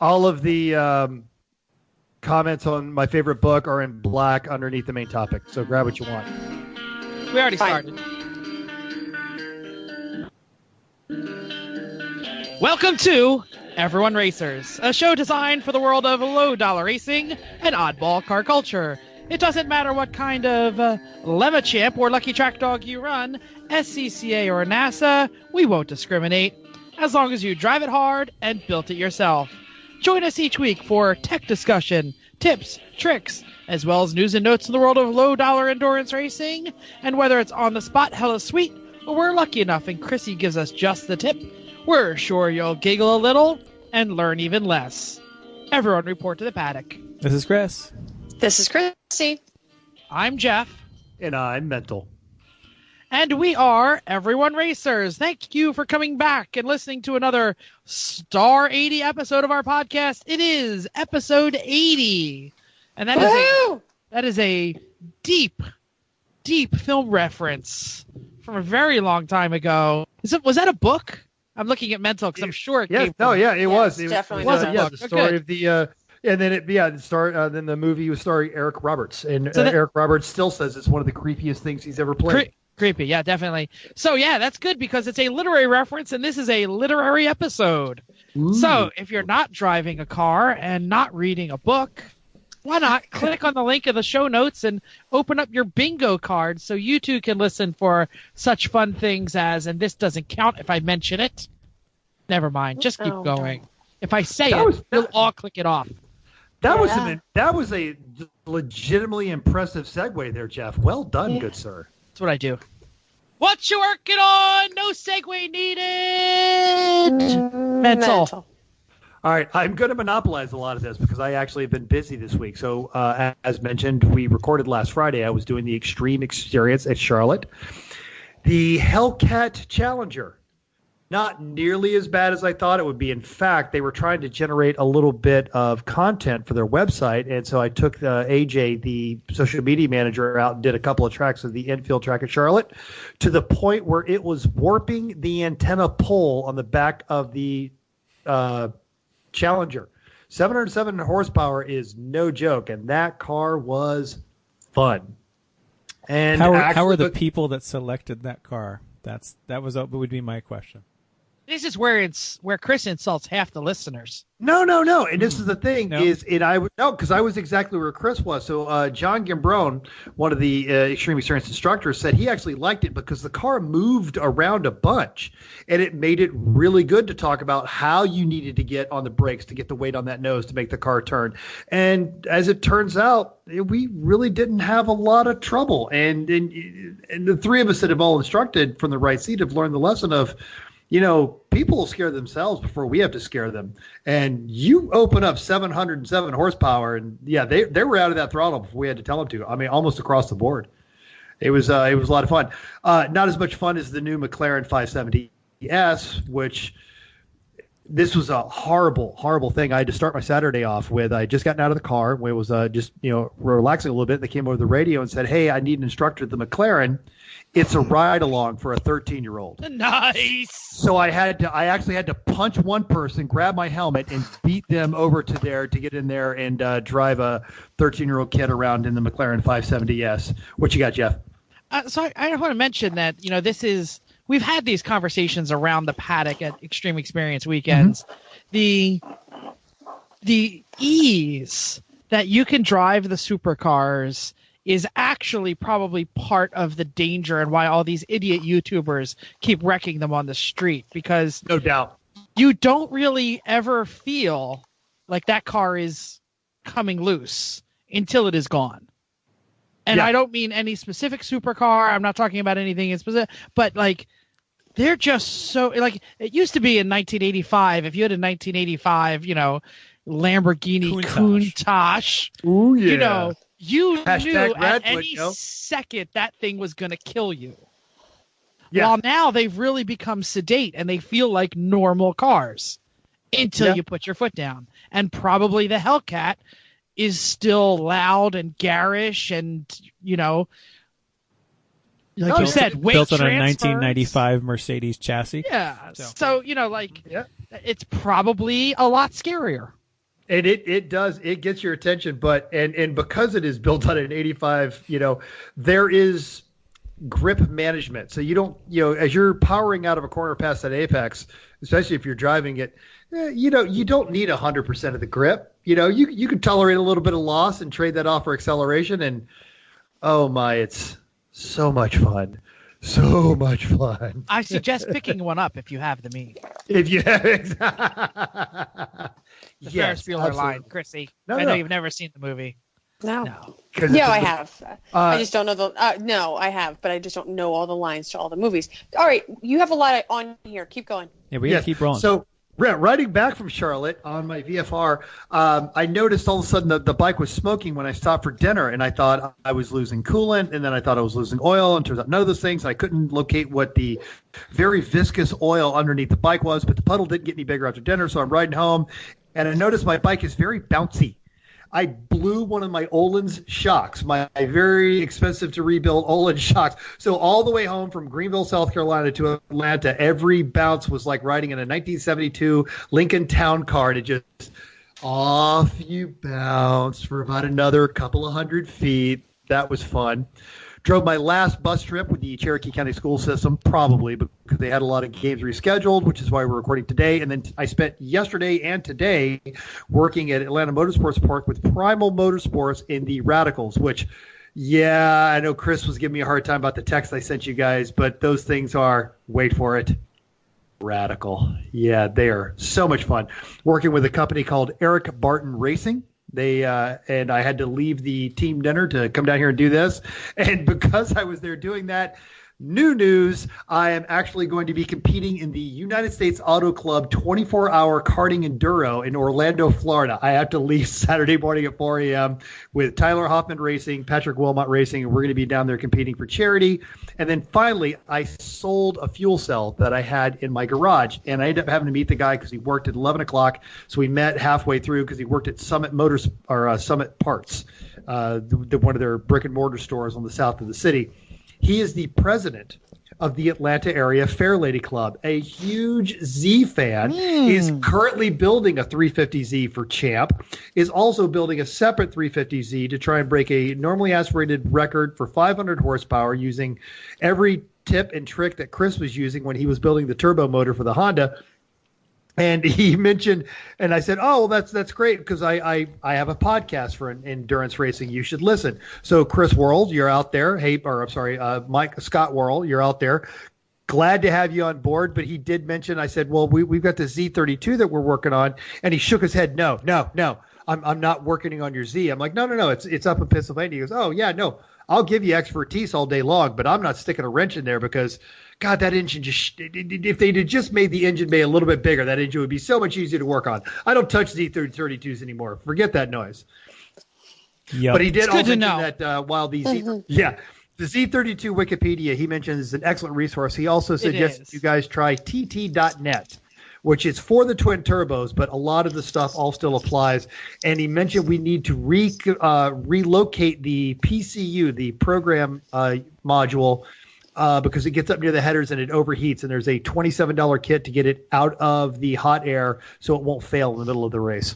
all of the comments on my favorite book are in black underneath the main topic. So grab what you want. We already started. Welcome to Everyone Racers, a show designed for the world of low-dollar racing and oddball car culture. It doesn't matter what kind of Lemachamp or Lucky Track Dog you run, SCCA or NASA, we won't discriminate, as long as you drive it hard and built it yourself. Join us each week for tech discussion, tips, tricks, as well as news and notes in the world of low-dollar endurance racing. And whether it's on the spot, hella sweet, or we're lucky enough and Chrissy gives us just the tip, we're sure you'll giggle a little and learn even less. Everyone report to the paddock. This is Chris. This is Chrissy. I'm Jeff. And I'm Mental. And we are Everyone Racers. Thank you for coming back and listening to another Star 80 episode of our podcast. It is episode 80. And that is a deep, deep film reference from a very long time ago. Was that a book? I'm looking at Mental because I'm sure it came from... it was. It definitely was. was. The story of the... and then then the movie was starring Eric Roberts. And Eric Roberts still says it's one of the creepiest things he's ever played. Creepy, yeah, definitely. So, yeah, that's good because it's a literary reference, and this is a literary episode. Ooh. So, if you're not driving a car and not reading a book, why not click on the link in the show notes and open up your bingo card so you too can listen for such fun things as, and this doesn't count if I mention it. Never mind, just keep going. No. If I say you'll all click it off. That was a legitimately impressive segue there, Jeff. Well done, good sir. That's what I do. What you working on? No segue needed. Mental. All right, I'm going to monopolize a lot of this because I actually have been busy this week. So, as mentioned, we recorded last Friday. I was doing the Extreme Experience at Charlotte. The Hellcat Challenger. Not nearly as bad as I thought it would be. In fact, they were trying to generate a little bit of content for their website, and so I took AJ, the social media manager, out and did a couple of tracks of the infield track at Charlotte to the point where it was warping the antenna pole on the back of the Challenger. 707 horsepower is no joke, and that car was fun. And how are the people that selected that car? That would be my question. This is where Chris insults half the listeners. No. And this is the thing because I was exactly where Chris was. So John Gimbrone, one of the Extreme Experience instructors, said he actually liked it because the car moved around a bunch, and it made it really good to talk about how you needed to get on the brakes to get the weight on that nose to make the car turn. And as it turns out, we really didn't have a lot of trouble. And the three of us that have all instructed from the right seat have learned the lesson of, people will scare themselves before we have to scare them. And you open up 707 horsepower, and they were out of that throttle before we had to tell them to. I mean, almost across the board. It was a lot of fun. Not as much fun as the new McLaren 570S, which this was a horrible, horrible thing. I had to start my Saturday off with. I had just gotten out of the car. It was just relaxing a little bit. They came over the radio and said, "Hey, I need an instructor at the McLaren. It's a ride along for a 13-year-old." Nice. So I actually had to punch one person, grab my helmet, and beat them over to there to get in there and drive a 13-year-old kid around in the McLaren 570S. What you got, Jeff? So I want to mention that we've had these conversations around the paddock at Extreme Experience weekends. Mm-hmm. The ease that you can drive the supercars is actually probably part of the danger and why all these idiot YouTubers keep wrecking them on the street, because no doubt you don't really ever feel like that car is coming loose until it is gone. And I don't mean any specific supercar. I'm not talking about anything in specific, but they're just so it used to be in 1985. If you had a 1985, Lamborghini Countach, ooh yeah. You Hashtag knew at Redwood, any second that thing was going to kill you. Yeah. While now they've really become sedate and they feel like normal cars until you put your foot down. And probably the Hellcat is still loud and garish and, you said, weight built on a transfers. 1995 Mercedes chassis. Yeah. So it's probably a lot scarier. And it does. It gets your attention, but and because it is built on an 85, there is grip management. So you don't, as you're powering out of a corner past that apex, especially if you're driving it, you don't need 100% of the grip. You can tolerate a little bit of loss and trade that off for acceleration. And oh my, it's so much fun. So much fun. I suggest picking one up if you have the means. If you have The Ferris Bueller line, Chrissy. I know you've never seen the movie. No. No, I have. I just don't know no, I have, but I just don't know all the lines to all the movies. All right, you have a lot on here. Keep going. Yeah, we got to keep rolling. So, riding back from Charlotte on my VFR, I noticed all of a sudden the bike was smoking when I stopped for dinner, and I thought I was losing coolant, and then I thought I was losing oil, and turns out none of those things. I couldn't locate what the very viscous oil underneath the bike was, but the puddle didn't get any bigger after dinner, so I'm riding home, and I noticed my bike is very bouncy. I blew one of my Olin's shocks, my very expensive to rebuild Olin shocks. So all the way home from Greenville, South Carolina to Atlanta, every bounce was like riding in a 1972 Lincoln Town Car. And it just off you bounce for about another couple of 100 feet. That was fun. Drove my last bus trip with the Cherokee County school system, probably because they had a lot of games rescheduled, which is why we're recording today. And then I spent yesterday and today working at Atlanta Motorsports Park with Primal Motorsports in the Radicals, which, yeah, I know Chris was giving me a hard time about the text I sent you guys, but those things are, wait for it, radical. Yeah, they are so much fun. Working with a company called Eric Barton Racing. And I had to leave the team dinner to come down here and do this. And because I was there doing that, new news, I am actually going to be competing in the United States Auto Club 24-hour karting enduro in Orlando, Florida. I have to leave Saturday morning at 4 a.m. with Tyler Hoffman Racing, Patrick Wilmot Racing, and we're going to be down there competing for charity. And then finally, I sold a fuel cell that I had in my garage, and I ended up having to meet the guy because he worked at 11 o'clock. So we met halfway through because he worked at Summit Motors or Summit Parts, one of their brick and mortar stores on the south of the city. He is the president of the Atlanta Area Fair Lady Club, a huge Z fan. He's currently building a 350Z for Champ, is also building a separate 350Z to try and break a normally aspirated record for 500 horsepower using every tip and trick that Chris was using when he was building the turbo motor for the Honda. And he mentioned, and I said, oh, well, that's great because I have a podcast for endurance racing. You should listen. So Chris Worrell, you're out there. Mike Scott Worrell, you're out there. Glad to have you on board. But he did mention, I said, well, we've got the Z32 that we're working on. And he shook his head. No. I'm not working on your Z. I'm like, no. It's up in Pennsylvania. He goes, oh, yeah, no. I'll give you expertise all day long, but I'm not sticking a wrench in there because – God, that engine if they'd have just made the engine bay a little bit bigger, that engine would be so much easier to work on. I don't touch Z32s anymore. Forget that noise. Yep. But he did also mention that while the the Z32 Wikipedia, he mentions is an excellent resource. He also suggests you guys try TT.net, which is for the twin turbos, but a lot of the stuff all still applies. And he mentioned we need to relocate the PCU, the program module, because it gets up near the headers and it overheats, and there's a $27 kit to get it out of the hot air so it won't fail in the middle of the race.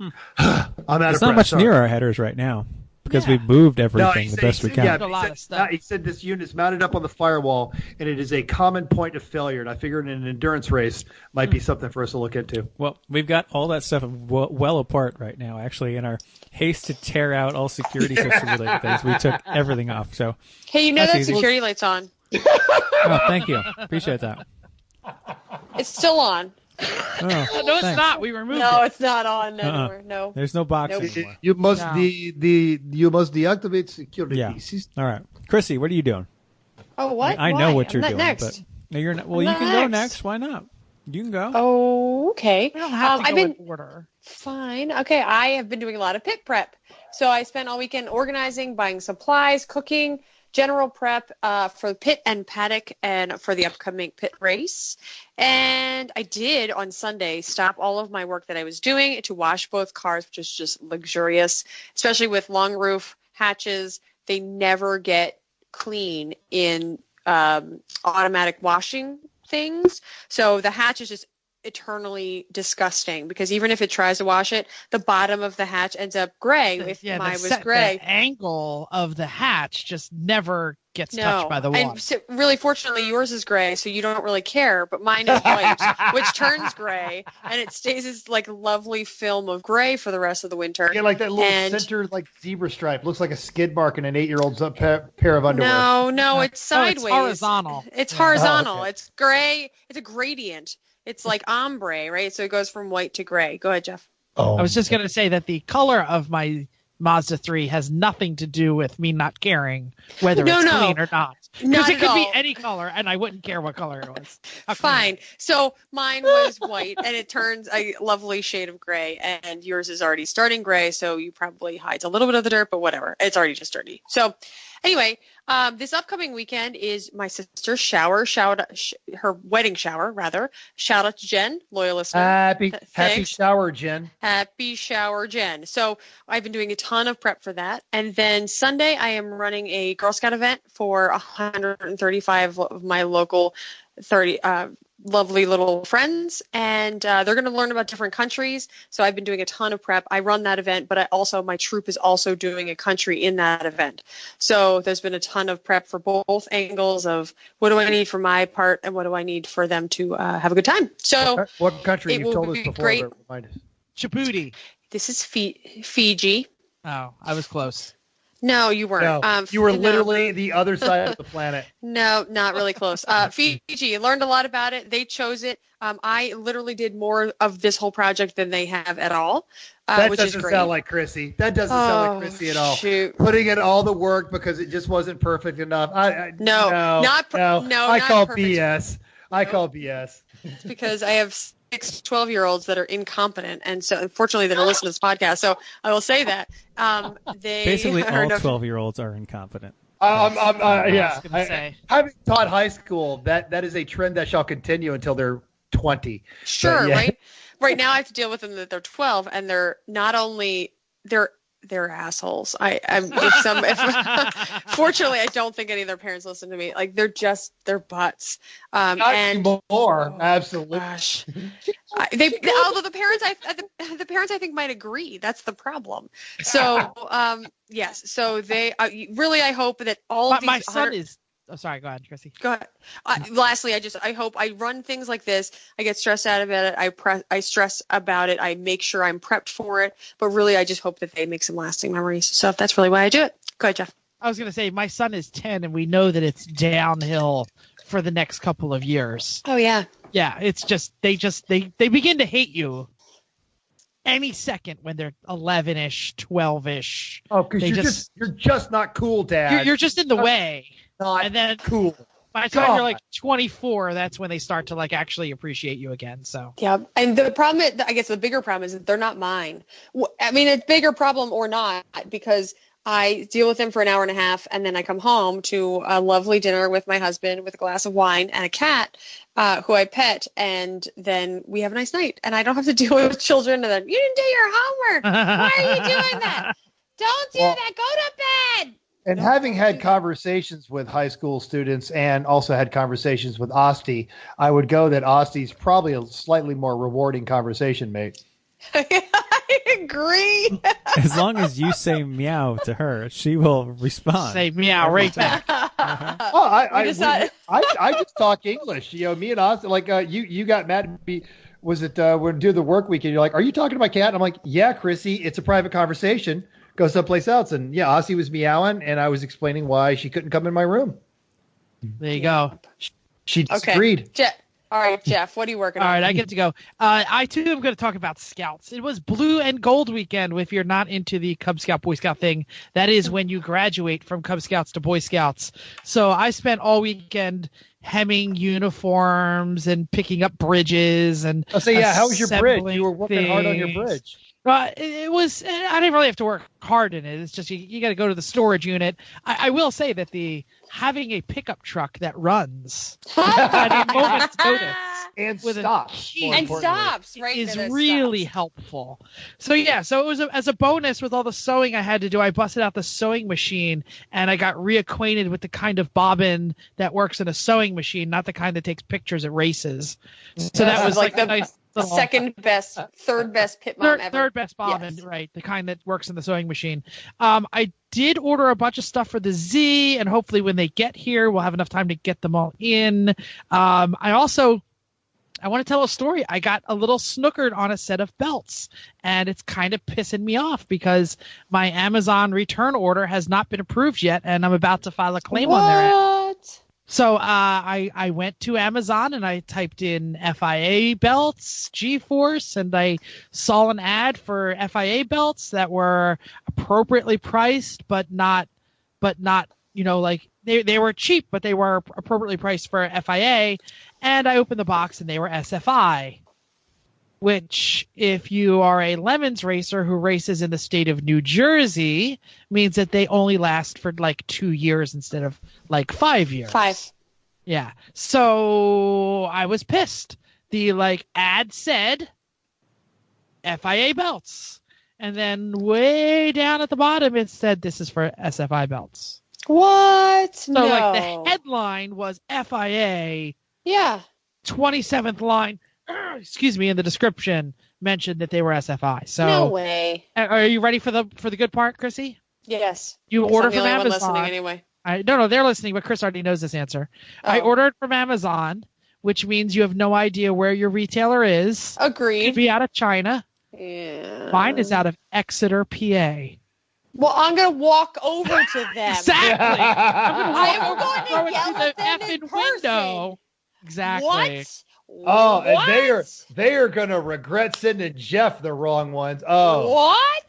I'm out of breath. It's not much near our headers right now because we've moved everything the best we can. Yeah, he said this unit is mounted up on the firewall, and it is a common point of failure, and I figured an endurance race might be something for us to look into. Well, we've got all that stuff well apart right now, actually, in our haste to tear out all security system-related things. We took everything off. So, hey, that security light's on. Oh, thank you. Appreciate that. It's still on. Oh, no, it's not. We removed it. No, it's not on anymore. No. There's no box anymore. You must deactivate security. Yeah. All right, Chrissy, what are you doing? Oh, what? I know what you're doing, next. but no, you're not. Well, you can go next. Why not? You can go. Oh, okay. We don't have to go in order. Fine. Okay, I have been doing a lot of pit prep. So I spent all weekend organizing, buying supplies, cooking, general prep for the pit and paddock and for the upcoming pit race. And I did on Sunday stop all of my work that I was doing to wash both cars, which is just luxurious, especially with long roof hatches. They never get clean in automatic washing things. So the hatch is just eternally disgusting because even if it tries to wash it, the bottom of the hatch ends up gray. If mine was gray, the angle of the hatch just never gets touched by the water. And so really, fortunately, yours is gray, so you don't really care. But mine is white, which turns gray, and it stays this like lovely film of gray for the rest of the winter. Yeah, like that little center like zebra stripe looks like a skid mark in an 8-year-old's pair of underwear. No, it's sideways. It's horizontal. It's horizontal. Oh, okay. It's gray. It's a gradient. It's like ombre, right? So it goes from white to gray. Go ahead, Jeff. I was just going to say that the color of my Mazda 3 has nothing to do with me not caring whether it's clean or not. Because it could be any color, and I wouldn't care what color it was. Fine. So mine was white, and it turns a lovely shade of gray, and yours is already starting gray, so you probably hides a little bit of the dirt, but whatever. It's already just dirty. So anyway, this upcoming weekend is my sister's shower, her wedding shower, rather. Shout out to Jen, loyal listener. Happy shower, Jen. Happy shower, Jen. So I've been doing a ton of prep for that. And then Sunday, I am running a Girl Scout event for 135 of my local 30 lovely little friends, and they're going to learn about different countries. So I've been doing a ton of prep. I run that event, but my troop is also doing a country in that event. So there's been a ton of prep for both angles of what do I need for my part and what do I need for them to have a good time. So what country? You've told us before. Great. Djibouti. This is Fiji. Oh, I was close. No, you weren't. No, you were literally the other side of the planet. No, not really close. Fiji, learned a lot about it. They chose it. I literally did more of this whole project than they have at all, which is great. That doesn't sound like Chrissy. That doesn't sound like Chrissy at all. Shoot. Putting in all the work because it just wasn't perfect enough. I call BS. I call BS. It's because I have 6 12-year-olds that are incompetent, and so unfortunately they don't listen to this podcast. So I will say that basically all 12-year-olds are incompetent. Having taught high school, that is a trend that shall continue until they're 20. Sure, yeah. Right. Right now I have to deal with them that they're 12, and they're not only they're assholes. Fortunately, I don't think any of their parents listen to me. Like they're butts. Not anymore. Absolutely. Gosh. Although the parents I think might agree. That's the problem. So yes. So they really I hope that all of these. My son is. Oh, sorry. Go ahead, Chrissy. Go ahead. Lastly, I hope I run things like this. I get stressed out about it. I stress about it. I make sure I'm prepped for it. But really, I just hope that they make some lasting memories. So that's really why I do it. Go ahead, Jeff. I was going to say, my son is 10, and we know that it's downhill for the next couple of years. Oh, yeah. Yeah, it's just they begin to hate you any second when they're 11-ish, 12-ish. Oh, because you're just not cool, Dad. You're just in the way. And then cool. By the time you're like 24, that's when they start to like actually appreciate you again. So yeah, and the problem, I guess, the bigger problem is that they're not mine. I mean, a bigger problem or not, because I deal with them for an hour and a half, and then I come home to a lovely dinner with my husband with a glass of wine and a cat who I pet, and then we have a nice night, and I don't have to deal with children. And then you didn't do your homework. Why are you doing that? Don't do that. Go to bed. And having had conversations with high school students and also had conversations with Osti, I would go that Osti's probably a slightly more rewarding conversation mate. I agree. As long as you say meow to her, she will respond. Say meow right back. Well, I just talk English. You know, me and Osti, like you got mad at me. Was it we're do the work weekend? You're like, are you talking to my cat? And I'm like, yeah, Chrissy, it's a private conversation. Go someplace else. And yeah, Ossie was meowing, and I was explaining why she couldn't come in my room. There you go. She disagreed. Okay. All right, Jeff, what are you working on? All right, I get to go. I, too, am going to talk about Scouts. It was Blue and Gold weekend if you're not into the Cub Scout, Boy Scout thing. That is when you graduate from Cub Scouts to Boy Scouts. So I spent all weekend hemming uniforms and picking up bridges. And how was your bridge? You were working hard on your bridge. It was. I didn't really have to work hard in it. It's just you got to go to the storage unit. I will say that having a pickup truck that runs at a moment's notice And with stops. a key And stops, right? is That it really stops. helpful. So yeah, so it was as a bonus with all the sewing I had to do. I busted out the sewing machine and I got reacquainted with the kind of bobbin that works in a sewing machine, not the kind that takes pictures at races. So that was like the a nice little second best, third best pit mom ever. third best bobbin, Yes. right? The kind that works in the sewing machine. I did order a bunch of stuff for the Z, and hopefully when they get here, we'll have enough time to get them all in. I want to tell a story. I got a little snookered on a set of belts, and it's kind of pissing me off because my Amazon return order has not been approved yet, and I'm about to file a claim on their end. What? So I went to Amazon and I typed in FIA belts, G-Force, and I saw an ad for FIA belts that were appropriately priced, but not like they were cheap, but they were appropriately priced for FIA. And I opened the box and they were SFI, which if you are a Lemons racer who races in the state of New Jersey means that they only last for like 2 years instead of like 5 years. 5. Yeah. So I was pissed. The ad said FIA belts. And then way down at the bottom it said this is for SFI belts. What? So no. the headline was FIA. Yeah. 27th line, excuse me, in the description mentioned that they were SFI. So No way. Are you ready for the good part, Chrissy? Yes. You 'Cause order I'm the from only one Amazon. listening anyway. No, they're listening, but Chris already knows this answer. I Oh. ordered from Amazon, which means you have no idea where your retailer is. Could Agreed. be out of China. Yeah. Mine is out of Exeter, PA. Well, I'm gonna walk over to them. Exactly. I'm going to Throw it yell through at the them effing in person. window. Exactly. What? Oh, and What? they are gonna regret sending Jeff the wrong ones. Oh, What?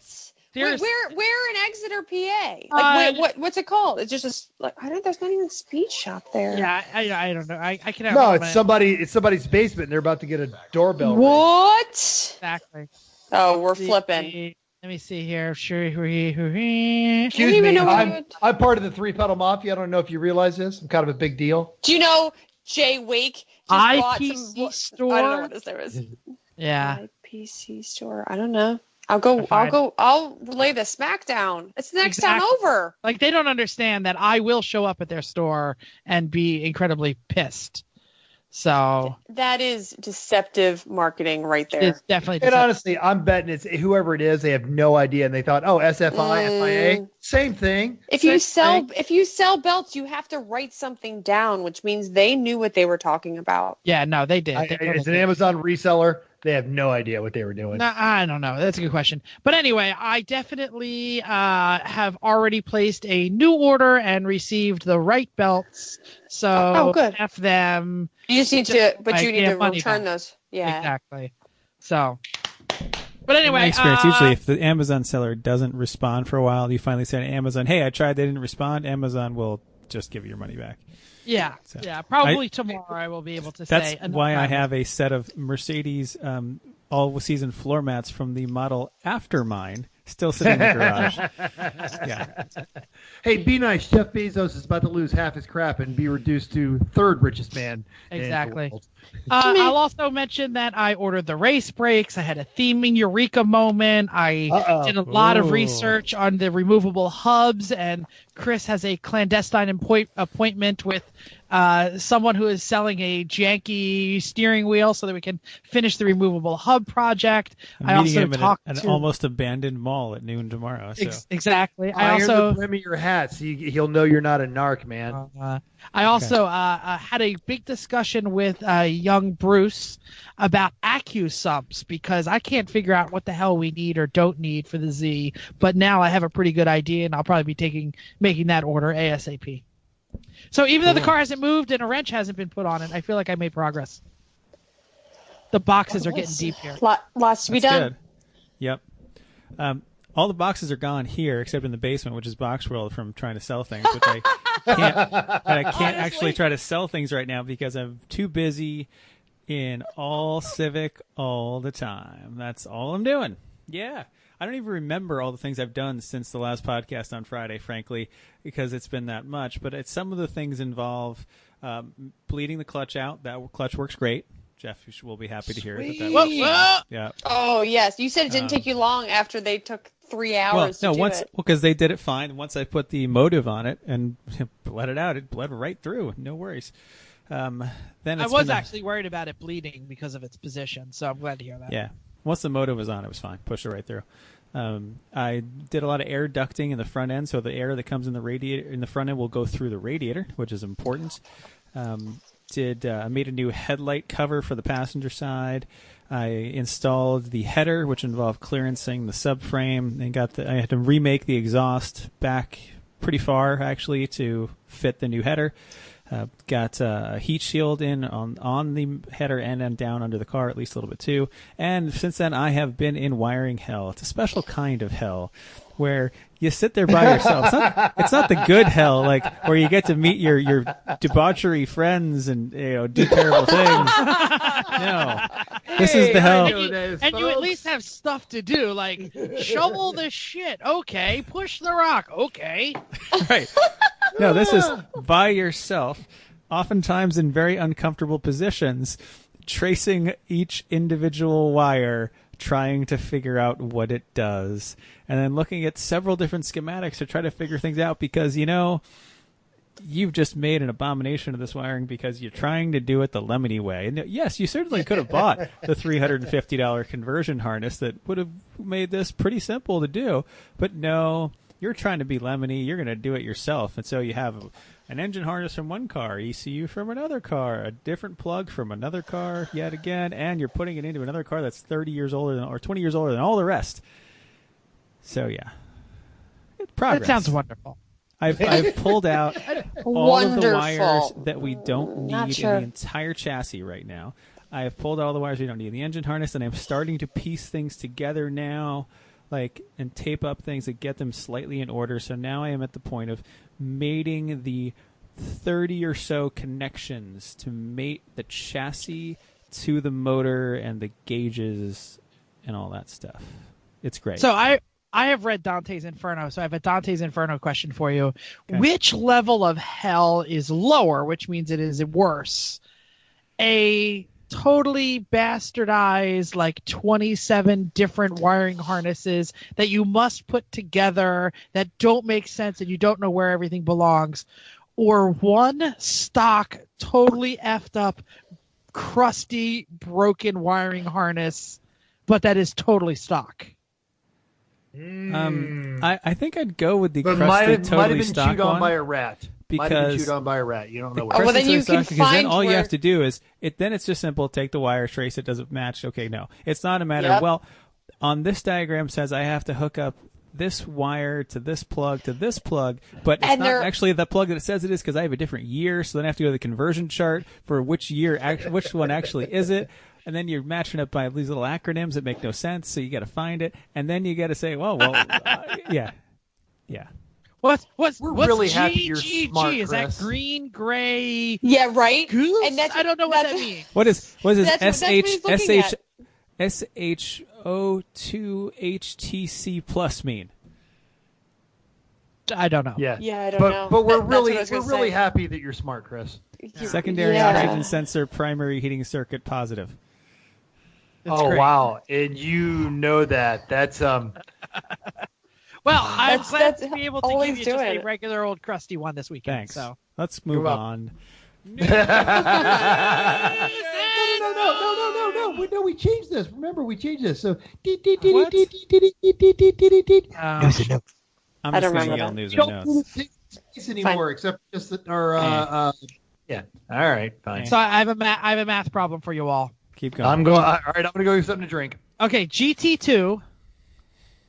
Wait, Seriously. where in Exeter, PA? What's it called? It's just there's not even a speed shop there. Yeah, I don't know. I can have no, one it's minute. somebody's basement. And they're about to get a doorbell. ring. What? Exactly. Oh, we're flipping. Let me see here. Excuse I don't even me, know what you would- I'm part of the 3-pedal mafia. I don't know if you realize this. I'm kind of a big deal. Do you know Jay Wake just bought IPC some store? I don't know what this there is. Yeah. IPC store. I don't know. Fine. I'll lay the smack down. It's the next town Exactly. over. Like they don't understand that I will show up at their store and be incredibly pissed. So That is deceptive marketing right there. it's definitely And deceptive. honestly, I'm betting it's whoever it is. They have no idea, and they thought, oh, SFI, FIA, same thing. If Same you sell belts, you have to write something down, which means they knew what they were talking about. Yeah, no, they did. They totally It's an did. Amazon reseller. They have no idea what they were doing. No, I don't know. That's a good question. But anyway, I definitely have already placed a new order and received the right belts. So Oh, good. F them. You just need to, but I you need get to money return back. those. Yeah. Exactly. So, but In anyway, my experience, usually if the Amazon seller doesn't respond for a while, you finally say to Amazon, hey, I tried, they didn't respond. Amazon will just give you your money back. yeah, So, probably tomorrow I will be able to say. That's why I have a set of Mercedes all-season floor mats from the model after mine still sitting in the garage. Yeah. Hey, be nice. Jeff Bezos is about to lose half his crap and be reduced to third richest man. in the Exactly. world. I'll also mention that I ordered the race brakes. I had a theming eureka moment. I Uh-oh. did a lot of Ooh. research on the removable hubs, and Chris has a clandestine appointment with someone who is selling a janky steering wheel so that we can finish the removable hub project. I I'm meeting also him at talked an to almost abandoned mall at noon tomorrow. So. exactly. I Iron also the brim of your hat so he'll know you're not a narc, man. I also had a big discussion with young Bruce about AccuSumps because I can't figure out what the hell we need or don't need for the Z. But now I have a pretty good idea, and I'll probably be making that order ASAP. So even though the car hasn't moved and a wrench hasn't been put on it, I feel like I made progress. The boxes are getting deep here. Lots to be That's done. good. Yep. All the boxes are gone here except in the basement, which is Box World from trying to sell things, which I can't actually try to sell things right now because I'm too busy in all Civic all the time. That's all I'm doing. Yeah. I don't even remember all the things I've done since the last podcast on Friday, frankly, because it's been that much. But some of the things involve bleeding the clutch out. That clutch works great. Jeff will be happy to hear that. Whoa. Yeah. Oh yes, you said it didn't take you long after they took 3 hours to do it. Because they did it fine. Once I put the motive on it and bled it out, it bled right through. No worries. Then I was actually worried about it bleeding because of its position, so I'm glad to hear that. Yeah. Once the motive was on, it was fine. Pushed it right through. I did a lot of air ducting in the front end, so the air that comes in the radiator in the front end will go through the radiator, which is important. I made a new headlight cover for the passenger side. I installed the header, which involved clearancing the subframe, and I had to remake the exhaust back pretty far actually to fit the new header. Got a heat shield in on the header and then down under the car, at least a little bit too. And since then, I have been in wiring hell. It's a special kind of hell where you sit there by yourself. It's not the good hell, like where you get to meet your debauchery friends and do terrible things. No, this is the hell. And you at least have stuff to do, like shovel the shit. Okay, push the rock. Okay, right. No, this is by yourself, oftentimes in very uncomfortable positions, tracing each individual wire, trying to figure out what it does, and then looking at several different schematics to try to figure things out because, you've just made an abomination of this wiring because you're trying to do it the Lemony way. And yes, you certainly could have bought the $350 conversion harness that would have made this pretty simple to do, but no. You're trying to be Lemony. You're going to do it yourself. And so you have an engine harness from one car, ECU from another car, a different plug from another car yet again, and you're putting it into another car that's 30 years older or 20 years older than all the rest. So, yeah. Progress. That sounds wonderful. I've pulled out all of the wires that we don't need in the entire chassis right now. I have pulled out all the wires we don't need in the engine harness, and I'm starting to piece things together now. And tape up things and get them slightly in order. So now I am at the point of mating the 30 or so connections to mate the chassis to the motor and the gauges and all that stuff. It's great. So I have read Dante's Inferno, so I have a Dante's Inferno question for you. Okay. Which level of hell is lower, which means it is worse? A totally bastardized, like 27 different wiring harnesses that you must put together that don't make sense and you don't know where everything belongs, or one stock, totally effed up, crusty, broken wiring harness, but that is totally stock. I think I'd go with the but crusty, might totally have been stock chewed on one. by a rat. Might have been chewed on by a rat. You don't know where. well, then you can because then find all you where- have to do is then it's just simple. Take the wire, trace it. Does it match? Okay, no. It's not a matter of, well, on this diagram says I have to hook up this wire to this plug, but it's not actually the plug that it says it is because I have a different year. So then I have to go to the conversion chart for which year, which one actually is it. And then you're matching up by these little acronyms that make no sense. So you got to find it, and then you got to say, yeah. What's really happy you're G? smart, Is Chris. that green, gray? Yeah, right. Goose? And that's I don't know what that means. What is That's what he's looking at. SHO2HTC plus mean? I don't know. Yeah, I don't know. But we're That's what I really was gonna really say. happy that you're smart, Chris. Secondary oxygen sensor, primary heating circuit positive. That's oh great. wow, and you know that. That's Well, I'm That's- glad that's to be able to all give he's you just doing. a regular old crusty one this weekend. Thanks. So Let's move welcome. on. No, we changed this. Remember, we changed this. So What? um, I'm I just don't going to remember yell that. news you or don't notes. do this anymore, except just that. Or yeah. All right, fine. so I have a math problem for you all. Keep going. I'm going. All right, I'm going to go get something to drink. Okay, GT2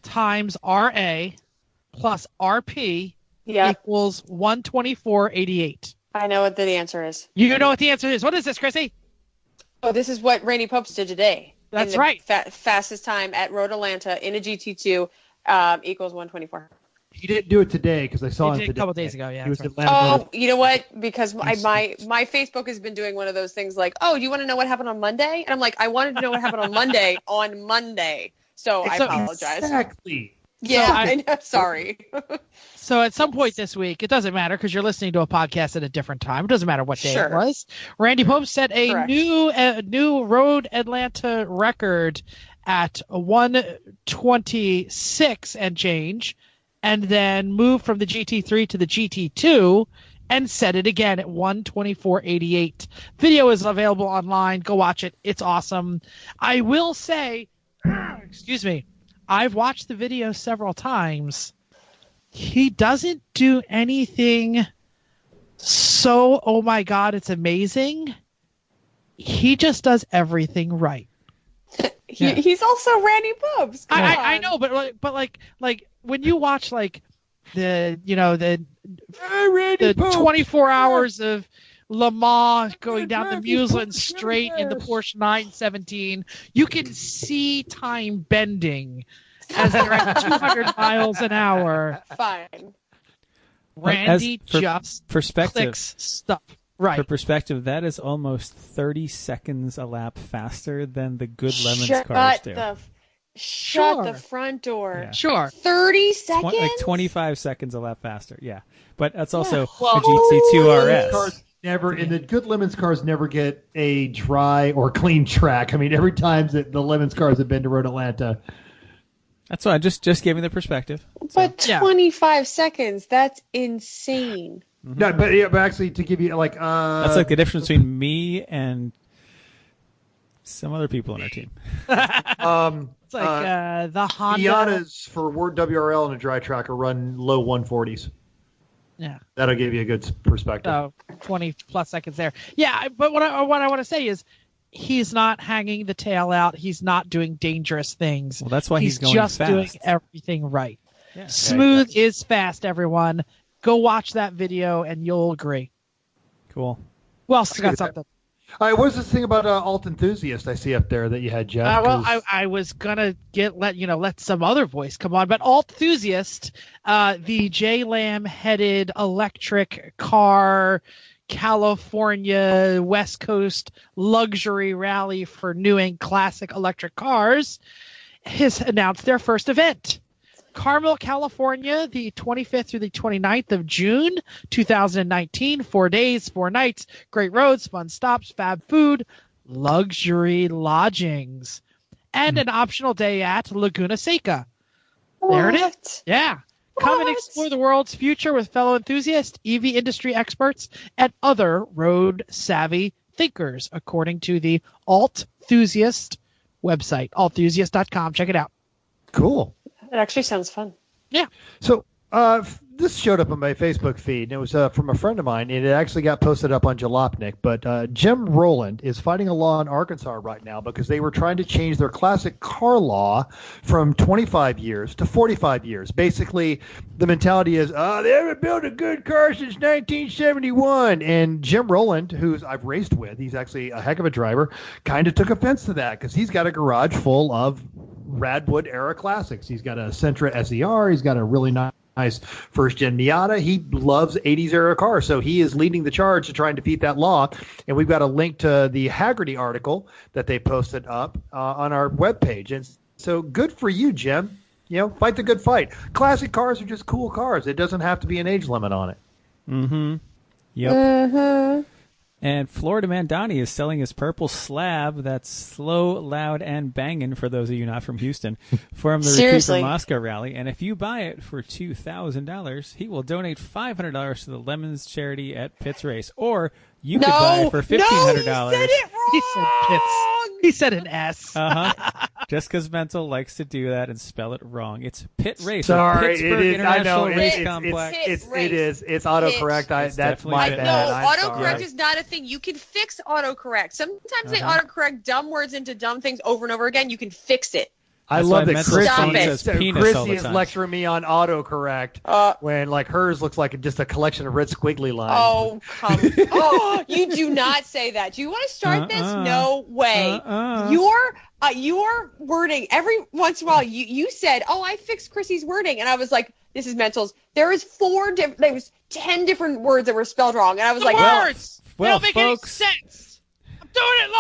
times RA plus RP Yeah, equals 124.88. I know what the answer is. You know what the answer is. What is this, Chrissy? Oh, this is what Rainey Popes did today. That's In the right. Fastest time at Road Atlanta in a GT2 equals 124. He didn't do it today because I saw He him did a today. couple days ago, yeah, He was that's at Atlanta. Oh, you know what? Because my Facebook has been doing one of those things like, oh, do you want to know what happened on Monday? And I'm like, I wanted to know what happened on Monday. So I apologize. Exactly. Yeah, I know. Sorry. So at some point this week, it doesn't matter because you're listening to a podcast at a different time. It doesn't matter what day it was. Randy Pope set a new road Atlanta record at 1:26 and change, and then moved from the GT3 to the GT2 and set it again at 1:24.88. Video is available online. Go watch it. It's awesome. I will say, excuse me, I've watched the video several times. He doesn't do anything so, oh my God, it's amazing. He just does everything right. He's also Randy Pope's. I know, but when you watch like the 24 hours of Le Mans going down the Muslin Straight in the Porsche 917, you can see time bending as they're at 200 miles an hour. Fine. Randy just clicks stuff. Right. For perspective, that is almost 30 seconds a lap faster than the Good Lemons cars do. Shut the front door. Yeah. Sure. 30 seconds? Like 25 seconds a lap faster, yeah. But that's also a GT2 RS. And the Good Lemons cars never get a dry or clean track. I mean, every time that the Lemons cars have been to Road Atlanta. That's why I just gave you the perspective. But 25 seconds, that's insane. Mm-hmm. No, but actually, to give you that's like the difference between me and some other people on our team. It's like the Honda. Fiatas for WRL and a dry track are run low 140s. Yeah, that'll give you a good perspective. So 20 plus seconds there. Yeah, but what I want to say is, he's not hanging the tail out. He's not doing dangerous things. Well, that's why he's going just fast. Doing everything right. Yeah. Smooth is fast, everyone. Go watch that video and you'll agree. Cool. Well, got something. All right, what's this thing about Alt Enthusiast I see up there that you had, Jeff? I was gonna let some other voice come on, but Alt Enthusiast, the J-Lam headed electric car, California West Coast luxury rally for new and classic electric cars, has announced their first event. Carmel, California, the 25th through the 29th of June, 2019. 4 days, 4 nights, great roads, fun stops, fab food, luxury lodgings, and an optional day at Laguna Seca. There it is. Yeah. Come and explore the world's future with fellow enthusiasts, EV industry experts, and other road-savvy thinkers, according to the Alt Enthusiast website, altenthusiast.com. Check it out. Cool. It actually sounds fun. Yeah. So this showed up on my Facebook feed, and it was from a friend of mine, and it actually got posted up on Jalopnik. But Jim Rowland is fighting a law in Arkansas right now because they were trying to change their classic car law from 25 years to 45 years. Basically, the mentality is, they haven't built a good car since 1971. And Jim Rowland, who I've raced with, he's actually a heck of a driver, kind of took offense to that because he's got a garage full of Radwood era classics. He's got a Sentra SER. He's got a really nice first-gen Miata. He loves 80s era cars, so he is leading the charge to try and defeat that law. And we've got a link to the Haggerty article that they posted up on our webpage. And so good for you, Jim. Fight the good fight. Classic cars are just cool cars. It doesn't have to be an age limit on it. Mm-hmm. Yep. Mm-hmm. And Florida Man Donnie is selling his purple slab that's slow, loud, and banging, for those of you not from Houston, from the Retreat from Moscow rally. And if you buy it for $2,000, he will donate $500 to the Lemons charity at Pitts Race. Or you could buy it for $1,500. No, he said it wrong. He said Pitts. He said an S. Just because Mental likes to do that and spell it wrong. It's Pitt Race. Sorry, Pittsburgh it is. International I know. Race Complex. It is. It's autocorrect. That's my bad. No, autocorrect is not a thing. You can fix autocorrect. Sometimes they autocorrect dumb words into dumb things over and over again. You can fix it. I love that Chrissy is time. lecturing me on autocorrect when hers looks like just a collection of red squiggly lines. Oh, come you do not say that. Do you want to start this? No way. Your wording, every once in a while, you said, I fixed Chrissy's wording. And I was like, this is Mental's. There was 10 different words that were spelled wrong. And I was words! They don't make any sense. I'm doing it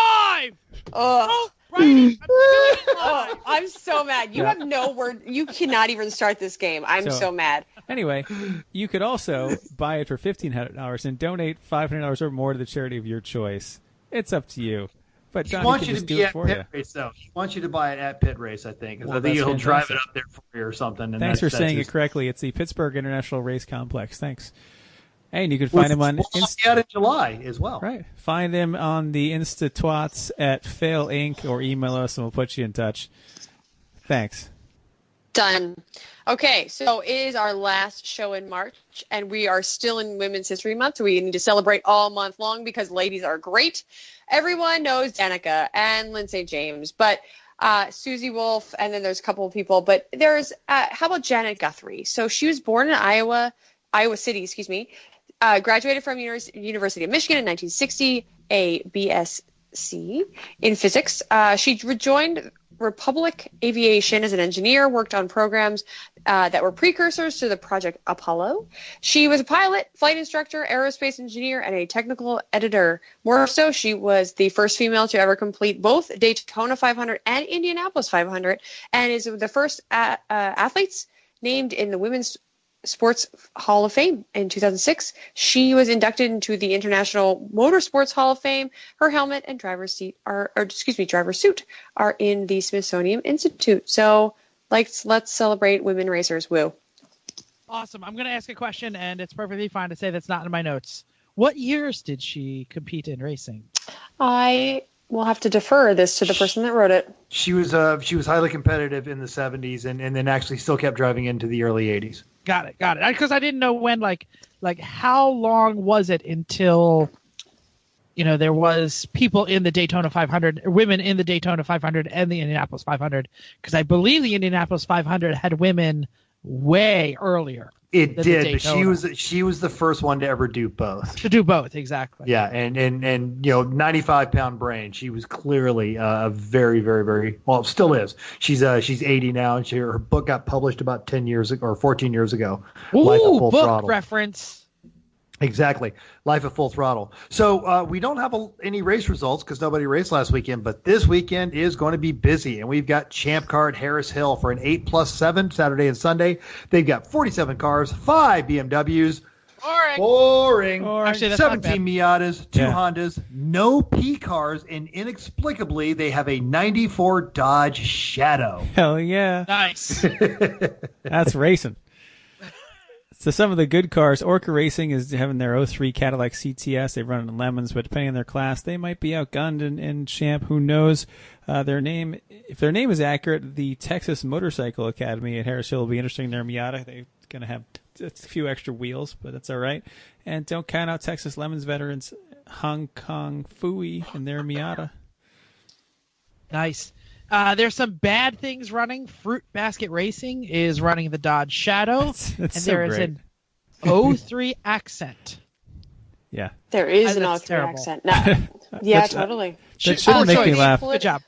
live! writing. I'm doing it live. Oh, I'm so mad. You have no word. You cannot even start this game. I'm so mad. Anyway, you could also buy it for $1,500 and donate $500 or more to the charity of your choice. It's up to you. But Johnny can just do it for you. Race, though. He wants you to buy it at Pit Race, I think. Well, I think he'll drive it up there for you or something. And Thanks for saying it correctly. It's the Pittsburgh International Race Complex. Thanks. And you can find him on out in July as well. Right. Find him on the Insta-twats at Fail Inc. or email us and we'll put you in touch. Thanks. Done. Okay, so it is our last show in March, and we are still in Women's History Month, so we need to celebrate all month long because ladies are great. Everyone knows Danica and Lindsay James, but Susie Wolf, and then there's a couple of people. But there's, how about Janet Guthrie? So she was born in Iowa City, graduated from University of Michigan in 1960, a BSc in physics. She rejoined Republic Aviation as an engineer, worked on programs that were precursors to the Project Apollo. She was a pilot, flight instructor, aerospace engineer, and a technical editor. More so, she was the first female to ever complete both Daytona 500 and Indianapolis 500, and is the first athletes named in the Women's Sports Hall of Fame in 2006. She was inducted into the International Motorsports Hall of Fame. Her helmet and driver's suit are in the Smithsonian Institute. So, let's celebrate women racers. Woo. Awesome. I'm going to ask a question, and it's perfectly fine to say that's not in my notes. What years did she compete in racing? I will have to defer this to the person that wrote it. She was highly competitive in the 70s and then actually still kept driving into the early 80s. Got it. Because I didn't know when, like how long was it until, there was people in the Daytona 500, women in the Daytona 500 and the Indianapolis 500, because I believe the Indianapolis 500 had women way earlier. It did, but she was the first one to ever do both. To do both, exactly. Yeah, and 95-pound brain. She was clearly a very, very, very well. Still is. She's 80 now, and her book got published about 10 years ago or 14 years ago. Ooh, Life at Full book Throttle. Reference. Exactly. Life at Full Throttle. So we don't have any race results because nobody raced last weekend, but this weekend is going to be busy, and we've got Champ Car at Harris Hill for an 8+7 Saturday and Sunday. They've got 47 cars, 5 BMWs. Boring. Actually, 17 Miatas, 2 Hondas, no P cars, and inexplicably they have a 94 Dodge Shadow. Hell yeah. Nice. That's racing. So some of the good cars, Orca Racing is having their 03 Cadillac CTS. They run in lemons, but depending on their class, they might be outgunned in Champ. Who knows? If their name is accurate, the Texas Motorcycle Academy at Harris Hill will be interesting. Their Miata, they're going to have a few extra wheels, but that's all right. And don't count out Texas Lemons veterans Hong Kong Fooey and their Miata. Nice. There's some bad things running. Fruit Basket Racing is running the Dodge Shadow. That's and so there is great. an 03 Accent. Yeah. There is an That's 03 terrible. accent. No. Yeah, totally. That shouldn't make me laugh. Good job.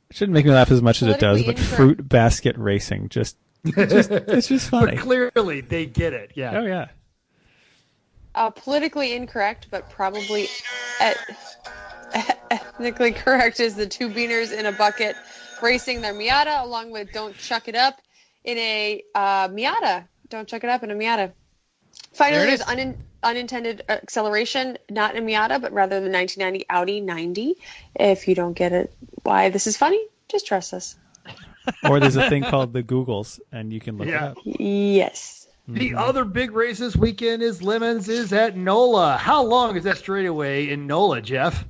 It shouldn't make me laugh as much as it does, but Politically Fruit Basket Racing it's just funny. But clearly they get it. Yeah. Oh yeah. Politically incorrect, but probably ethnically correct is the two beaners in a bucket racing their Miata, along with Don't Chuck It Up in a Miata. Don't Chuck It Up in a Miata. Finally, there's unintended acceleration, not in a Miata, but rather the 1990 Audi 90. If you don't get it, why this is funny, just trust us. Or there's a thing called the Googles, and you can look it up. Yes. The other big race this weekend is Lemons is at NOLA. How long is that straightaway in NOLA, Jeff?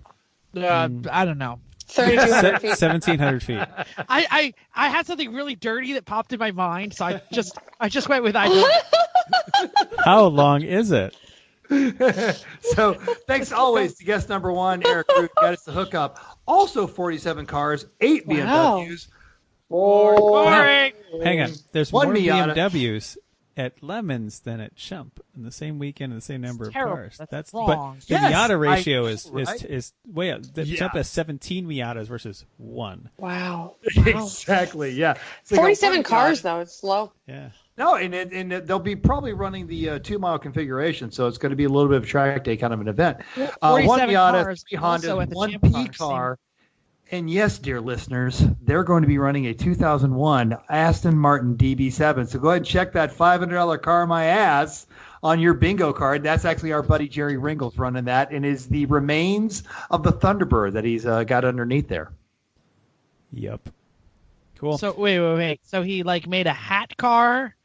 I don't know. 3,200 feet. 1,700 feet. I had something really dirty that popped in my mind, so I just went with I don't. How long is it? So thanks always to guest number 1, Eric Root, got us the hookup. Also 47 cars, 8 BMWs. Boring. Hang on. There's One more Miata. BMWs at Lemons than at Chump in the same weekend and the same number of Terrible. cars. That's But wrong. the Yes, Miata ratio right? is way up. The Yeah. Chump has 17 Miatas versus 1. Wow. Exactly, yeah. So you got 47 one cars, Miata. though. It's slow. Yeah. No, and they'll be probably running the 2-mile configuration, so it's going to be a little bit of a track day kind of an event. 1 47 Miata, cars 3 also Hondas, at the 1 Champ P car car, And yes, dear listeners, they're going to be running a 2001 Aston Martin DB7. So go ahead and check that $500 car my ass on your bingo card. That's actually our buddy Jerry Ringles running that, and is the remains of the Thunderbird that he's got underneath there. Yep. Cool. So wait. So he made a hat car?